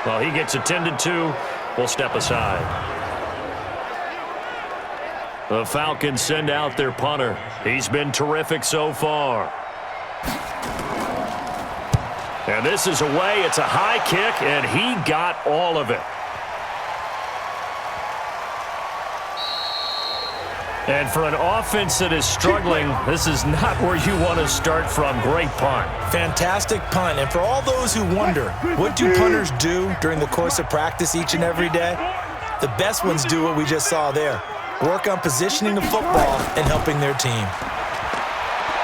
While he gets attended to, we'll step aside. The Falcons send out their punter. He's been terrific so far. And this is away. It's a high kick, and he got all of it. And for an offense that is struggling, this is not where you want to start from. Great punt. Fantastic punt. And for all those who wonder, what do punters do during the course of practice each and every day? The best ones do what we just saw there. Work on positioning the football and helping their team.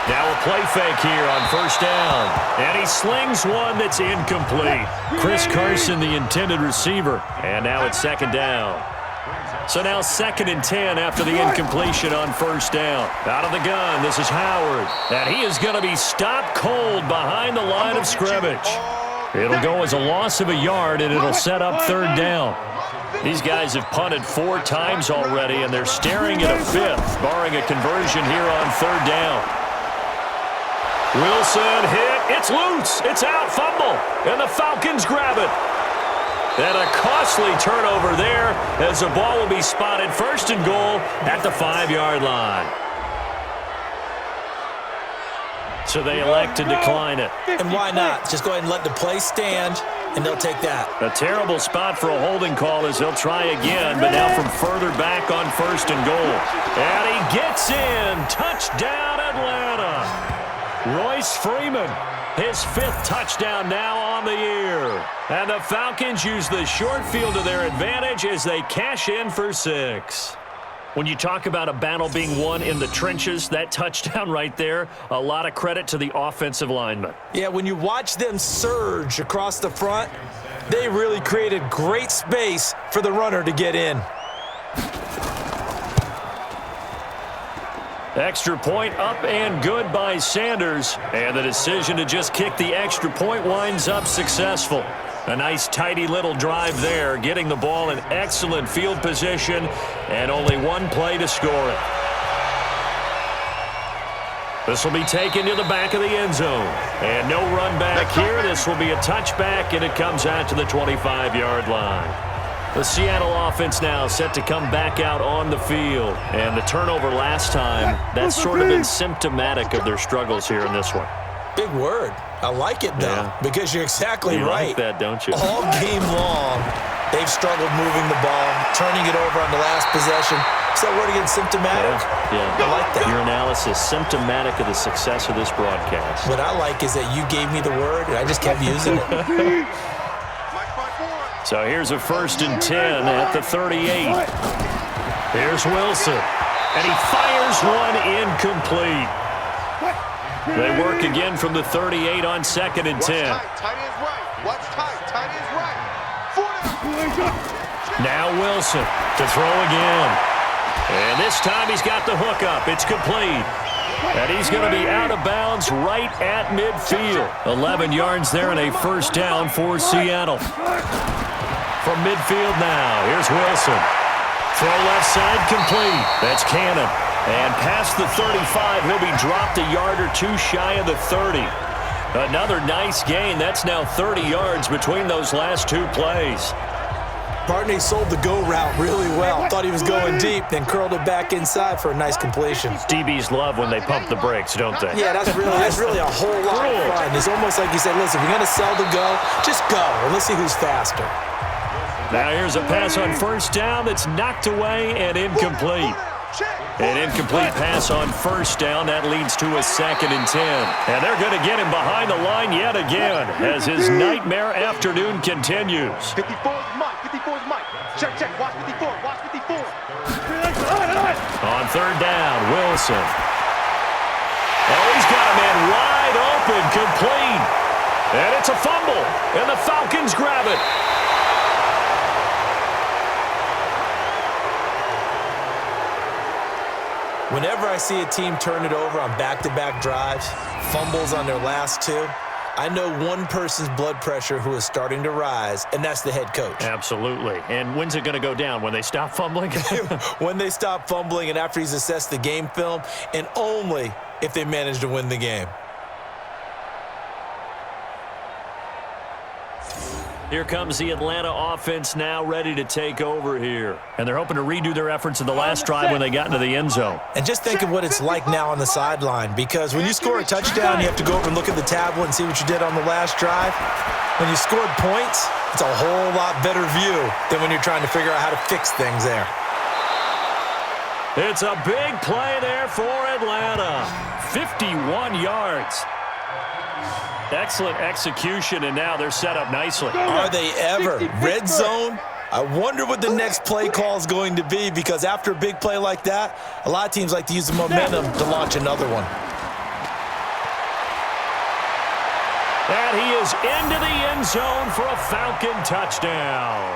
Now a play fake here on 1st down. And he slings one that's incomplete. Chris Carson, the intended receiver. And now it's 2nd down. So now 2nd and 10 after the incompletion on 1st down. Out of the gun, this is Howard. And he is going to be stopped cold behind the line of scrimmage. It'll go as a loss of a yard, and it'll set up 3rd down. These guys have punted 4 times already, and they're staring at a 5th, barring a conversion here on 3rd down. Wilson hit. It's loose. It's out. Fumble. And the Falcons grab it. And a costly turnover there as the ball will be spotted first and goal at the 5-yard line. So they elect to decline it. And why not? Just go ahead and let the play stand, and they'll take that. A terrible spot for a holding call as they'll try again, but now from further back on first and goal. And he gets in. Touchdown, Atlanta. Royce Freeman, his 5th touchdown now on the year. And the Falcons use the short field to their advantage as they cash in for 6. When you talk about a battle being won in the trenches, that touchdown right there, a lot of credit to the offensive linemen. Yeah, when you watch them surge across the front, they really created great space for the runner to get in. Extra point up and good by Sanders. And the decision to just kick the extra point winds up successful. A nice, tidy little drive there, getting the ball in excellent field position, and only one play to score it. This will be taken to the back of the end zone. And no run back here. This will be a touchback, and it comes out to the 25-yard line. The Seattle offense now set to come back out on the field. And the turnover last time, that's sort of been symptomatic of their struggles here in this one. Big word. I like it, though, because you're exactly right. You like that, don't you? All game long, they've struggled moving the ball, turning it over on the last possession. Is that word again, symptomatic? Yeah. I like that. Your analysis, symptomatic of the success of this broadcast. What I like is that you gave me the word, and I just kept using it. So here's a 1st and 10 at the 38. Here's Wilson, and he fires one incomplete. They work again from the 38 on 2nd and 10. Tight is right. What's tight? Tight is right. Now Wilson to throw again. And this time he's got the hook up. It's complete. And he's going to be out of bounds right at midfield. 11 yards there and a 1st down for Seattle. From midfield now, here's Wilson. Throw left side complete. That's Cannon. And past the 35, he'll be dropped a yard or two shy of the 30. Another nice gain. That's now 30 yards between those last 2 plays. Barney sold the go route really well. Thought he was going deep, then curled it back inside for a nice completion. DBs love when they pump the brakes, don't they? Yeah, that's really a whole lot of fun. It's almost like you say, listen, if you're going to sell the go, just go, and let's see who's faster. Now here's a pass on 1st down that's knocked away and incomplete. An incomplete pass on 1st down. That leads to a 2nd and 10. And they're going to get him behind the line yet again as his nightmare afternoon continues. 54 is Mike. 54 is Mike. Check. Watch 54. Watch 54. On 3rd down, Wilson. Oh, he's got a man wide open, complete. And it's a fumble. And the Falcons grab it. Whenever I see a team turn it over on back-to-back drives, fumbles on their last 2, I know one person's blood pressure who is starting to rise, and that's the head coach. Absolutely. And when's it going to go down? When they stop fumbling? When they stop fumbling and after he's assessed the game film, and only if they manage to win the game. Here comes the Atlanta offense now ready to take over here. And they're hoping to redo their efforts in the last drive when they got into the end zone. And just think of what it's like now on the sideline, because when you score a touchdown, you have to go over and look at the tablet and see what you did on the last drive. When you scored points, it's a whole lot better view than when you're trying to figure out how to fix things there. It's a big play there for Atlanta. 51 yards. Excellent execution, and now they're set up nicely. Are they ever? Red zone? I wonder what the next play call is going to be, because after a big play like that, a lot of teams like to use the momentum to launch another one. And he is into the end zone for a Falcon touchdown.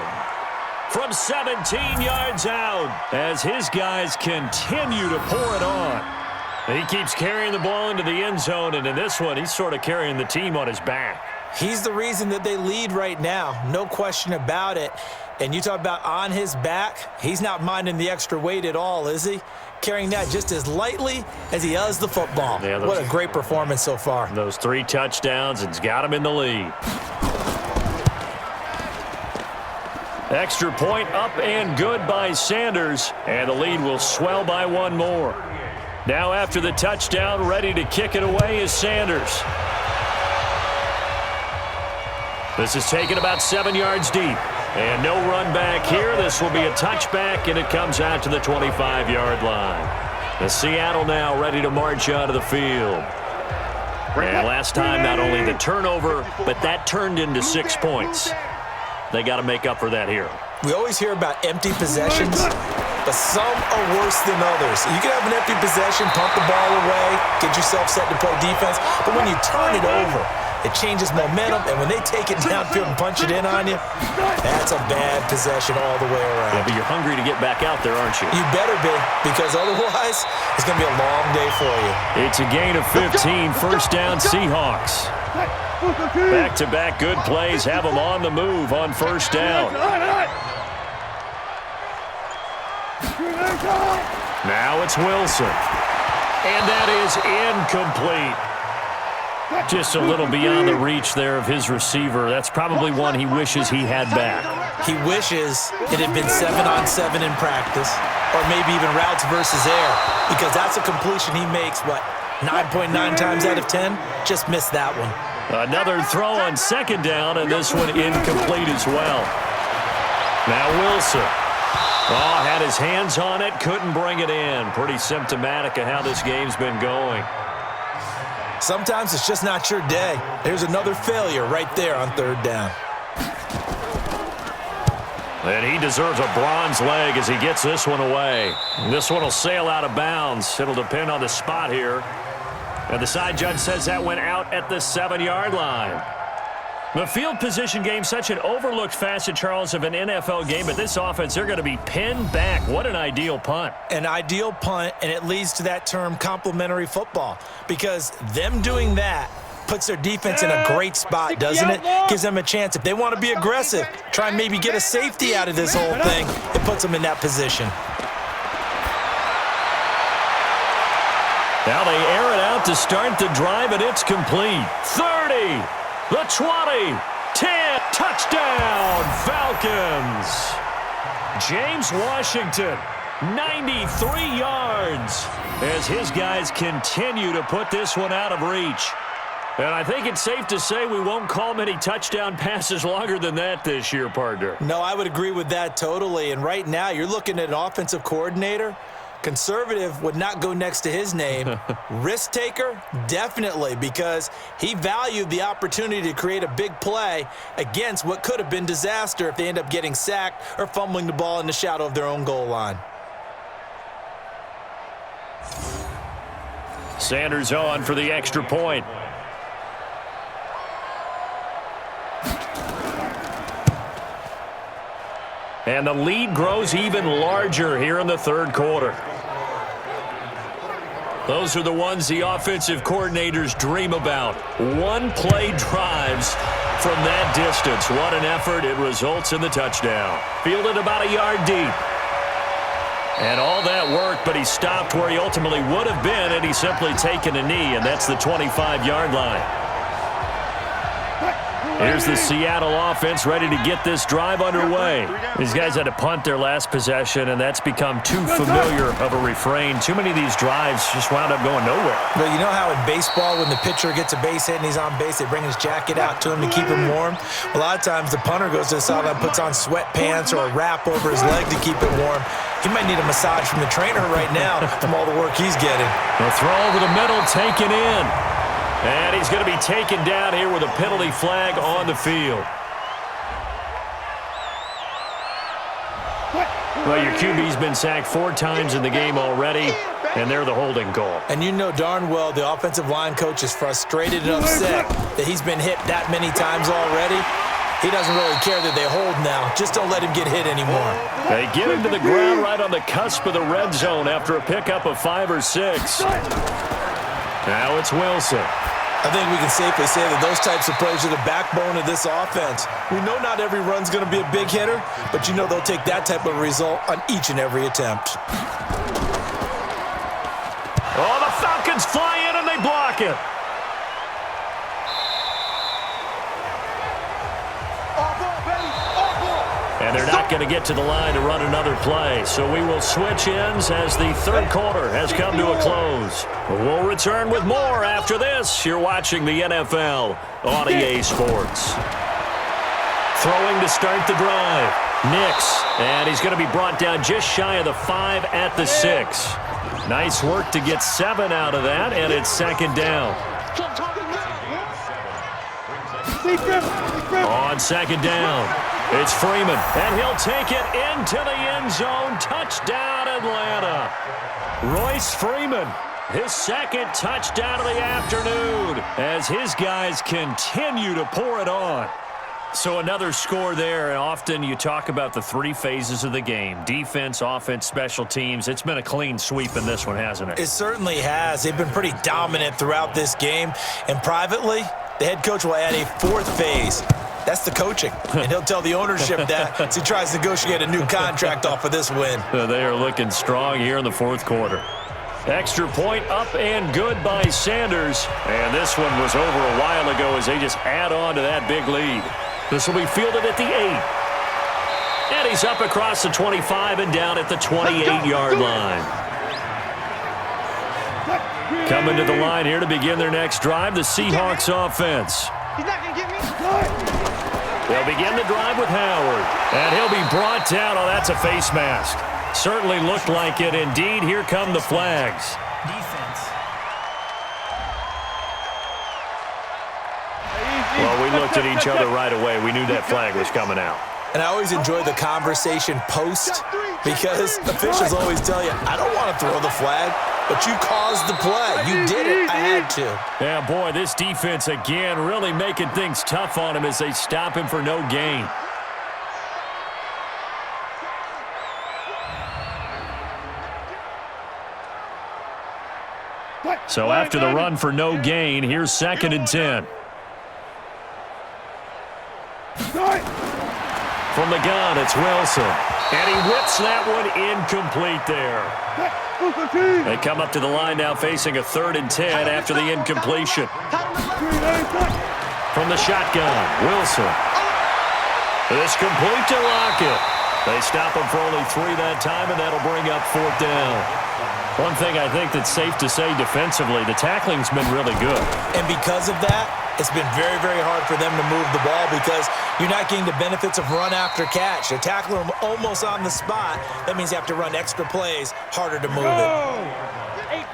From 17 yards out, as his guys continue to pour it on. He keeps carrying the ball into the end zone, and in this one, he's sort of carrying the team on his back. He's the reason that they lead right now, no question about it. And you talk about on his back, he's not minding the extra weight at all, is he? Carrying that just as lightly as he does the football. Yeah, what a great performance so far. Those 3 touchdowns, and it's got him in the lead. Extra point up and good by Sanders, and the lead will swell by one more. Now after the touchdown, ready to kick it away is Sanders. This is taken about 7 yards deep. And no run back here. This will be a touchback, and it comes out to the 25-yard line. The Seattle now ready to march out of the field. And last time, not only the turnover, but that turned into 6 points. They got to make up for that here. We always hear about empty possessions, but some are worse than others. You can have an empty possession, pump the ball away, get yourself set to play defense, but when you turn it over, it changes momentum, and when they take it downfield and punch it in on you, that's a bad possession all the way around. Yeah, but you're hungry to get back out there, aren't you? You better be, because otherwise, it's going to be a long day for you. It's a gain of 15, first down Seahawks. Back-to-back good plays have them on the move on first down. Now it's Wilson. And that is incomplete. Just a little beyond the reach there of his receiver. That's probably one he wishes he had back. He wishes it had been 7-on-7 in practice, or maybe even routes versus air, because that's a completion he makes, 9.9 times out of 10? Just missed that one. Another throw on second down, and this one incomplete as well. Now Wilson. Oh, had his hands on it, couldn't bring it in. Pretty symptomatic of how this game's been going. Sometimes it's just not your day. There's another failure right there on third down. And he deserves a bronze leg as he gets this one away. This one will sail out of bounds. It'll depend on the spot here. And the side judge says that went out at the 7-yard line. The field position game, such an overlooked facet, Charles, of an NFL game. But this offense, they're going to be pinned back. What an ideal punt. An ideal punt, and it leads to that term complementary football. Because them doing that puts their defense in a great spot, doesn't it? Gives them a chance. If they want to be aggressive, try and maybe get a safety out of this whole thing, it puts them in that position. Now they air it out to start the drive, and it's complete. 30. The 20, 10, touchdown, Falcons. James Washington, 93 yards, as his guys continue to put this one out of reach. And I think it's safe to say we won't call many touchdown passes longer than that this year, partner. No, I would agree with that totally. And right now, you're looking at an offensive coordinator. Conservative would not go next to his name. Risk taker, definitely, because he valued the opportunity to create a big play against what could have been disaster if they end up getting sacked or fumbling the ball in the shadow of their own goal line. Sanders on for the extra point. And the lead grows even larger here in the third quarter. Those are the ones the offensive coordinators dream about. One-play drives from that distance. What an effort. It results in the touchdown. Fielded about a yard deep. And all that work, but he stopped where he ultimately would have been, and he's simply taken a knee, and that's the 25-yard line. Here's the Seattle offense ready to get this drive underway. These guys had to punt their last possession, and that's become too familiar of a refrain. Too many of these drives just wound up going nowhere. But you know how in baseball, when the pitcher gets a base hit and he's on base, they bring his jacket out to him to keep him warm? A lot of times the punter goes to the sideline, puts on sweatpants or a wrap over his leg to keep it warm. He might need a massage from the trainer right now from all the work he's getting. The throw over the middle, taken in. And he's going to be taken down here with a penalty flag on the field. Well, your QB's been sacked 4 times in the game already, and they're the holding call. And you know darn well the offensive line coach is frustrated and upset that he's been hit that many times already. He doesn't really care that they hold now. Just don't let him get hit anymore. They get him to the ground right on the cusp of the red zone after a pickup of 5 or 6. Now it's Wilson. I think we can safely say that those types of plays are the backbone of this offense. We know not every run's going to be a big hitter, but you know they'll take that type of result on each and every attempt. Oh, the Falcons fly in and they block it. And they're not going to get to the line to run another play. So we will switch ends as the third quarter has come to a close. We'll return with more after this. You're watching the NFL on EA Sports. Throwing to start the drive. Nix, and he's going to be brought down just shy of the 5 at the 6. Nice work to get 7 out of that, and it's second down. On second down, it's Freeman, and he'll take it into the end zone. Touchdown, Atlanta. Royce Freeman, his second touchdown of the afternoon, as his guys continue to pour it on. So another score there, and often you talk about the 3 phases of the game. Defense, offense, special teams. It's been a clean sweep in this one, hasn't it? It certainly has. They've been pretty dominant throughout this game. And privately, the head coach will add a 4th phase. That's the coaching. And he'll tell the ownership that as he tries to negotiate a new contract off of this win. They are looking strong here in the 4th quarter. Extra point up and good by Sanders. And this one was over a while ago as they just add on to that big lead. This will be fielded at the 8. And he's up across the 25 and down at the 28-yard line. Coming to the line here to begin their next drive, the Seahawks offense. He's not going to get me. They'll begin the drive with Howard. And he'll be brought down. Oh, that's a face mask. Certainly looked like it. Indeed, here come the flags. Well, we looked at each other right away. We knew that flag was coming out. And I always enjoy the conversation post because officials always tell you, I don't want to throw the flag, but you caused the play. You did it. I had to. Yeah, boy, this defense again really making things tough on him as they stop him for no gain. So after the run for no gain, here's 2nd and 10. From the gun, it's Wilson. And he whips that one incomplete there. They come up to the line now facing a 3rd and 10 after the incompletion. From the shotgun, Wilson. This complete to Lockett. They stop him for only 3 that time, and that'll bring up 4th down. One thing I think that's safe to say defensively, the tackling's been really good. And because of that, it's been very, very hard for them to move the ball because you're not getting the benefits of run after catch. They tackle them almost on the spot. That means you have to run extra plays, harder to move it.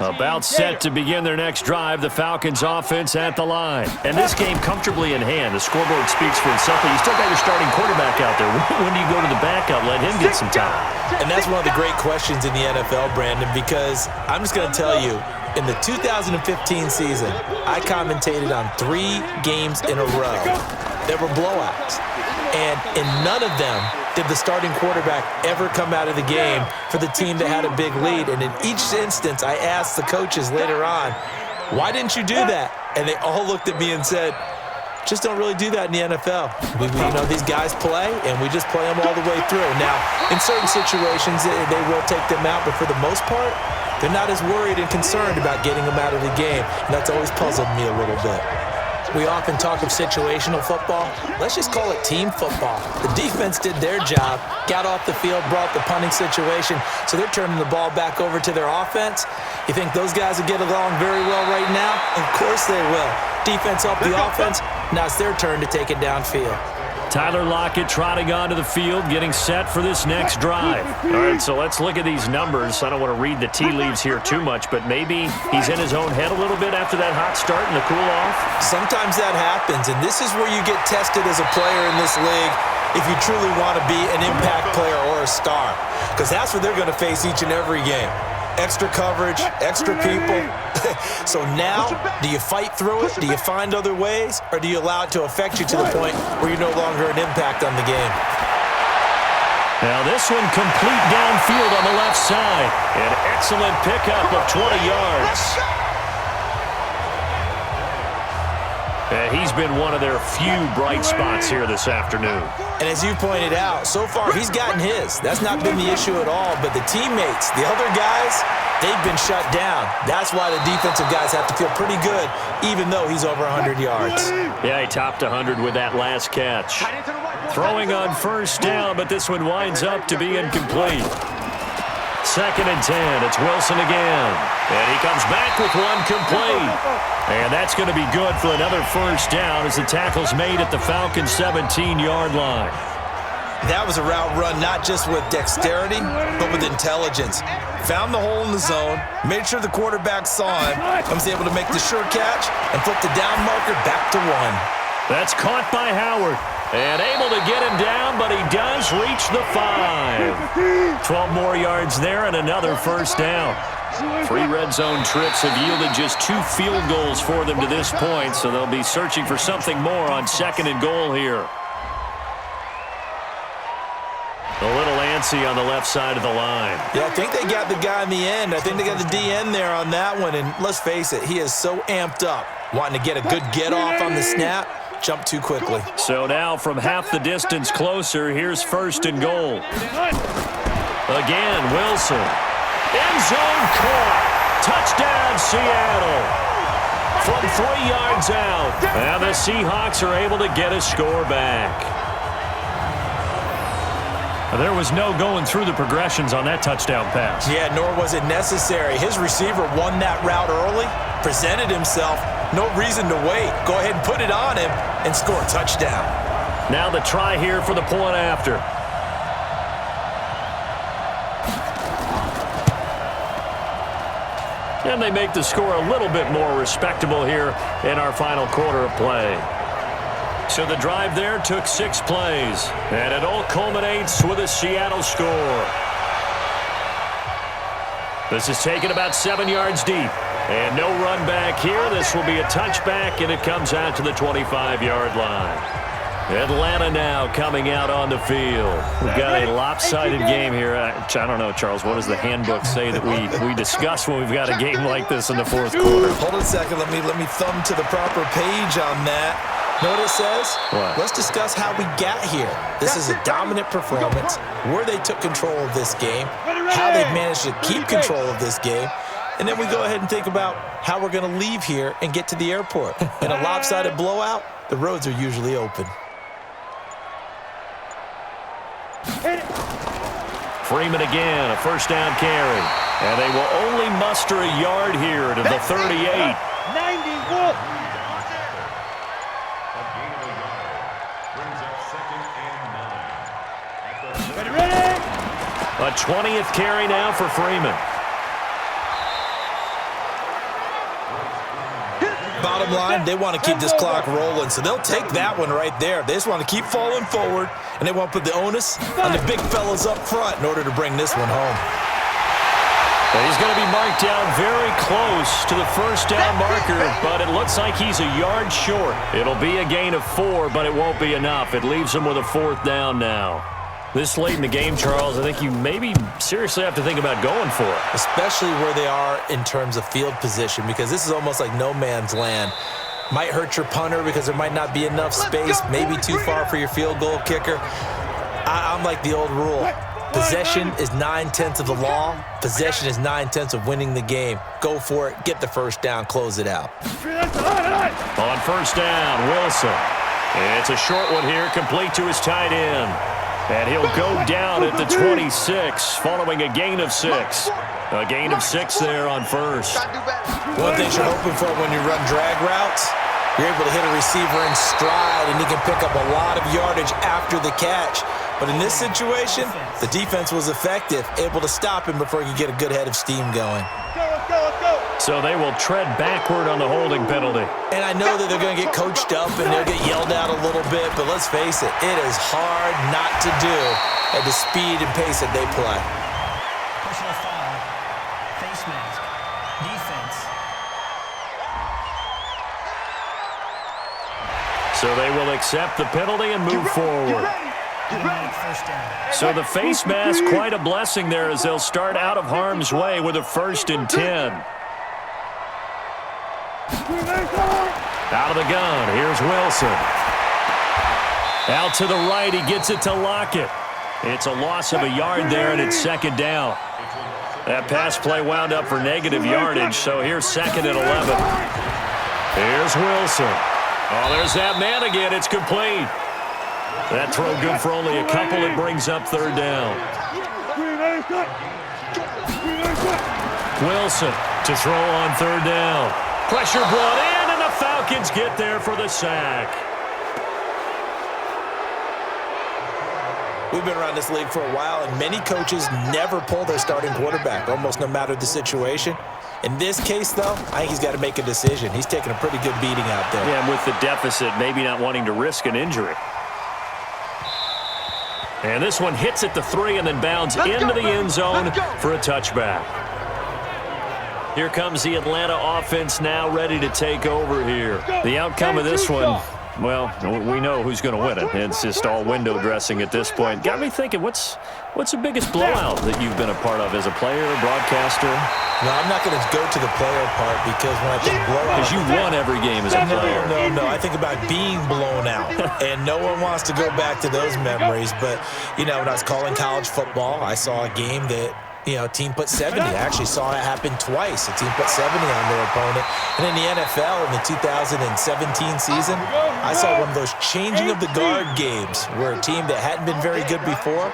About set to begin their next drive, the Falcons offense at the line. And this game comfortably in hand. The scoreboard speaks for itself, but you still got your starting quarterback out there. When do you go to the backup, let him get some time? And that's one of the great questions in the NFL, Brandon, because I'm just going to tell you, in the 2015 season, I commentated on 3 games in a row that were blowouts. And in none of them did the starting quarterback ever come out of the game for the team that had a big lead. And in each instance, I asked the coaches later on, why didn't you do that? And they all looked at me and said, just don't really do that in the NFL. These guys play, and we just play them all the way through. Now, in certain situations, they will take them out, but for the most part, they're not as worried and concerned about getting them out of the game. And that's always puzzled me a little bit. We often talk of situational football. Let's just call it team football. The defense did their job, got off the field, brought the punting situation, so they're turning the ball back over to their offense. You think those guys will get along very well right now? Of course they will. Defense helped the offense. Now it's their turn to take it downfield. Tyler Lockett trotting onto the field, getting set for this next drive. All right, so let's look at these numbers. I don't want to read the tea leaves here too much, but maybe he's in his own head a little bit after that hot start and the cool-off. Sometimes that happens, and this is where you get tested as a player in this league if you truly want to be an impact player or a star, because that's what they're going to face each and every game. Extra coverage, extra people. So now, do you fight through it? Do you find other ways? Or do you allow it to affect you to the point where you're no longer an impact on the game? Now this one complete downfield on the left side. An excellent pickup of 20 yards. And he's been one of their few bright spots here this afternoon. And as you pointed out, so far he's gotten his. That's not been the issue at all. But the teammates, the other guys, they've been shut down. That's why the defensive guys have to feel pretty good, even though he's over 100 yards. Yeah, he topped 100 with that last catch. Throwing on first down, but this one winds up to be incomplete. 2nd and 10. It's Wilson again. And he comes back with one complete. And that's going to be good for another first down as the tackle's made at the Falcons' 17-yard line. That was a route run not just with dexterity, but with intelligence. Found the hole in the zone, made sure the quarterback saw him, and was able to make the sure catch and flip the down marker back to 1. That's caught by Howard. And able to get him down, but he does reach the 5. 12 more yards there and another first down. 3 red zone trips have yielded just 2 field goals for them to this point, so they'll be searching for something more on 2nd and goal here. A little antsy on the left side of the line. Yeah, I think they got the guy in the end. I think they got the DN there on that one, and let's face it, he is so amped up, wanting to get a good get-off on the snap. Jump too quickly. So now from half the distance closer, here's 1st and goal. Again, Wilson. End zone caught. Touchdown, Seattle. From 3 yards out. And the Seahawks are able to get a score back. There was no going through the progressions on that touchdown pass. Yeah, nor was it necessary. His receiver won that route early, presented himself. No reason to wait. Go ahead and put it on him and score a touchdown. Now the try here for the point after. And they make the score a little bit more respectable here in our final quarter of play. So the drive there took 6 plays, and it all culminates with a Seattle score. This is taken about 7 yards deep, and no run back here. This will be a touchback, and it comes out to the 25-yard line. Atlanta now coming out on the field. We've got a lopsided game here. I don't know, Charles, what does the handbook say that we discuss when we've got a game like this in the 4th quarter? Hold on a second. Let me thumb to the proper page on that. Know what it says? What? Let's discuss how we got here. This is a dominant performance, where they took control of this game, how they've managed to keep control of this game, and then we go ahead and think about how we're going to leave here and get to the airport. In a lopsided blowout, the roads are usually open. Freeman again, a first down carry. And they will only muster a yard here to the 38. 91. A 20th carry now for Freeman. Bottom line, they want to keep this clock rolling, so they'll take that one right there. They just want to keep falling forward, and they want to put the onus on the big fellas up front in order to bring this one home. And he's going to be marked down very close to the first down marker, but it looks like he's a yard short. It'll be a gain of 4, but it won't be enough. It leaves him with a 4th down now. This late in the game, Charles, I think you maybe seriously have to think about going for it. Especially where they are in terms of field position, because this is almost like no man's land. Might hurt your punter because there might not be enough space, maybe too far for your field goal kicker. I'm like the old rule. Possession is 9/10 of the law. Possession is 9/10 of winning the game. Go for it, get the first down, close it out. On first down, Wilson. It's a short one here, complete to his tight end. And he'll go down at the 26, following a gain of 6. A gain of 6 there on first. One thing you're hoping for when you run drag routes, you're able to hit a receiver in stride, and he can pick up a lot of yardage after the catch. But in this situation, the defense was effective, able to stop him before he could get a good head of steam going. So they will tread backward on the holding penalty. And I know that they're going to get coached up and they'll get yelled at a little bit, but let's face it, it is hard not to do at the speed and pace that they play. Personal foul, face mask, defense. So they will accept the penalty and move forward. First down. So the face mask, quite a blessing there as they'll start out of harm's way with a 1st and 10. Out of the gun, here's Wilson. Out to the right, he gets it to Lockett. It's a loss of a yard there, and it's 2nd down. That pass play wound up for negative yardage, so here's 2nd and 11. Here's Wilson. Oh, there's that man again. It's complete. That throw good for only a couple. It brings up 3rd down. Wilson to throw on 3rd down. Pressure brought in, and the Falcons get there for the sack. We've been around this league for a while, and many coaches never pull their starting quarterback, almost no matter the situation. In this case, though, I think he's got to make a decision. He's taking a pretty good beating out there. Yeah, and with the deficit, maybe not wanting to risk an injury. And this one hits at the 3 and then bounds into the end zone for a touchback. Here comes the Atlanta offense now ready to take over here. The outcome of this one, well, we know who's going to win it. It's just all window dressing at this point. Got me thinking, what's the biggest blowout that you've been a part of as a player, broadcaster? No, I'm not going to go to the player part because when I think blowout... Because you won every game as a player. No. I think about being blown out. And no one wants to go back to those memories. But, you know, when I was calling college football, I saw a game that, you know, a team put 70. I actually saw it happen twice. A team put 70 on their opponent. And in the NFL, in the 2017 season, I saw one of those changing of the guard games where a team that hadn't been very good before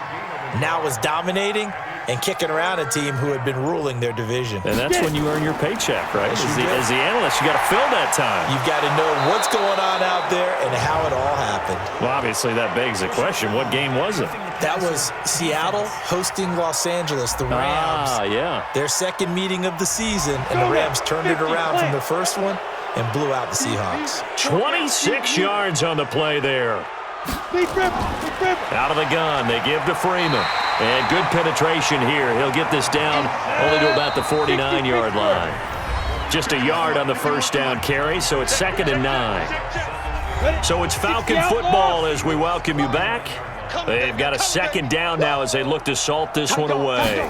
now was dominating and kicking around a team who had been ruling their division. And that's when you earn your paycheck, right? As the analyst, you got to fill that time. You've got to know what's going on out there and how it all happened. Well, obviously, that begs the question, what game was it? That was Seattle hosting Los Angeles, the Rams. Yeah. Their second meeting of the season, and the Rams turned it around from the first one and blew out the Seahawks. 26 yards on the play there. Out of the gun, they give to Freeman. And good penetration here. He'll get this down only to about the 49-yard line. Just a yard on the first down carry, so it's 2nd and 9. So it's Falcon football as we welcome you back. They've got a 2nd down now as they look to salt this one away.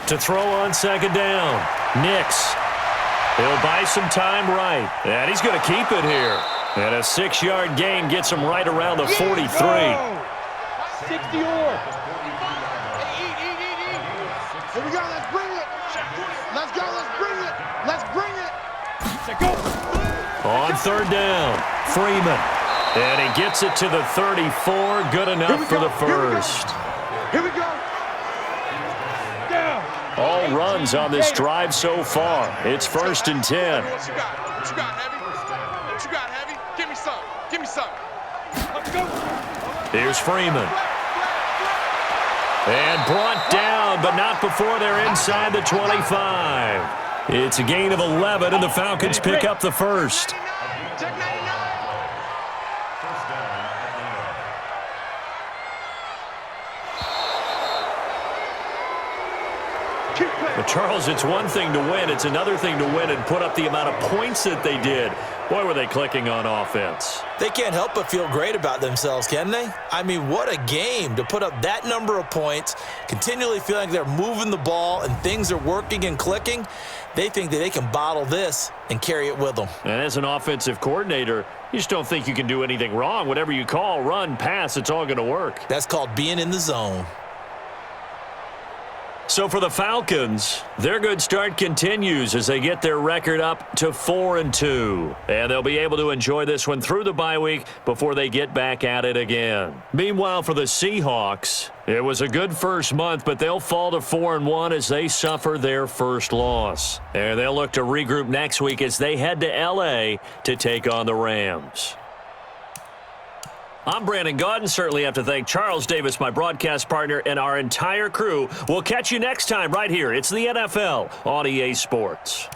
To throw on 2nd down, Nix. He'll buy some time right, and he's going to keep it here. And a 6-yard gain gets him right around the 43. 60 or. Here we go, let's bring it. Let's go, let's bring it. Let's bring it. On 3rd down, Freeman. And he gets it to the 34. Good enough for the first. Here we go. Down. All runs on this drive so far. It's 1st and 10. What you got? What you got, Heavy? What you got, Heavy? Give me some. Give me some. Let's go. Here's Freeman. And brought down, but not before they're inside the 25. It's a gain of 11, and the Falcons pick up the first. Check 99. But Charles, it's one thing to win. It's another thing to win and put up the amount of points that they did. Boy, were they clicking on offense. They can't help but feel great about themselves, can they? I mean, what a game to put up that number of points, continually feeling like they're moving the ball and things are working and clicking. They think that they can bottle this and carry it with them. And as an offensive coordinator, you just don't think you can do anything wrong. Whatever you call, run, pass, it's all going to work. That's called being in the zone. So for the Falcons, their good start continues as they get their record up to 4-2. And they'll be able to enjoy this one through the bye week before they get back at it again. Meanwhile, for the Seahawks, it was a good first month, but they'll fall to 4-1 as they suffer their first loss. And they'll look to regroup next week as they head to L.A. to take on the Rams. I'm Brandon Gaudin. Certainly have to thank Charles Davis, my broadcast partner, and our entire crew. We'll catch you next time right here. It's the NFL on EA Sports.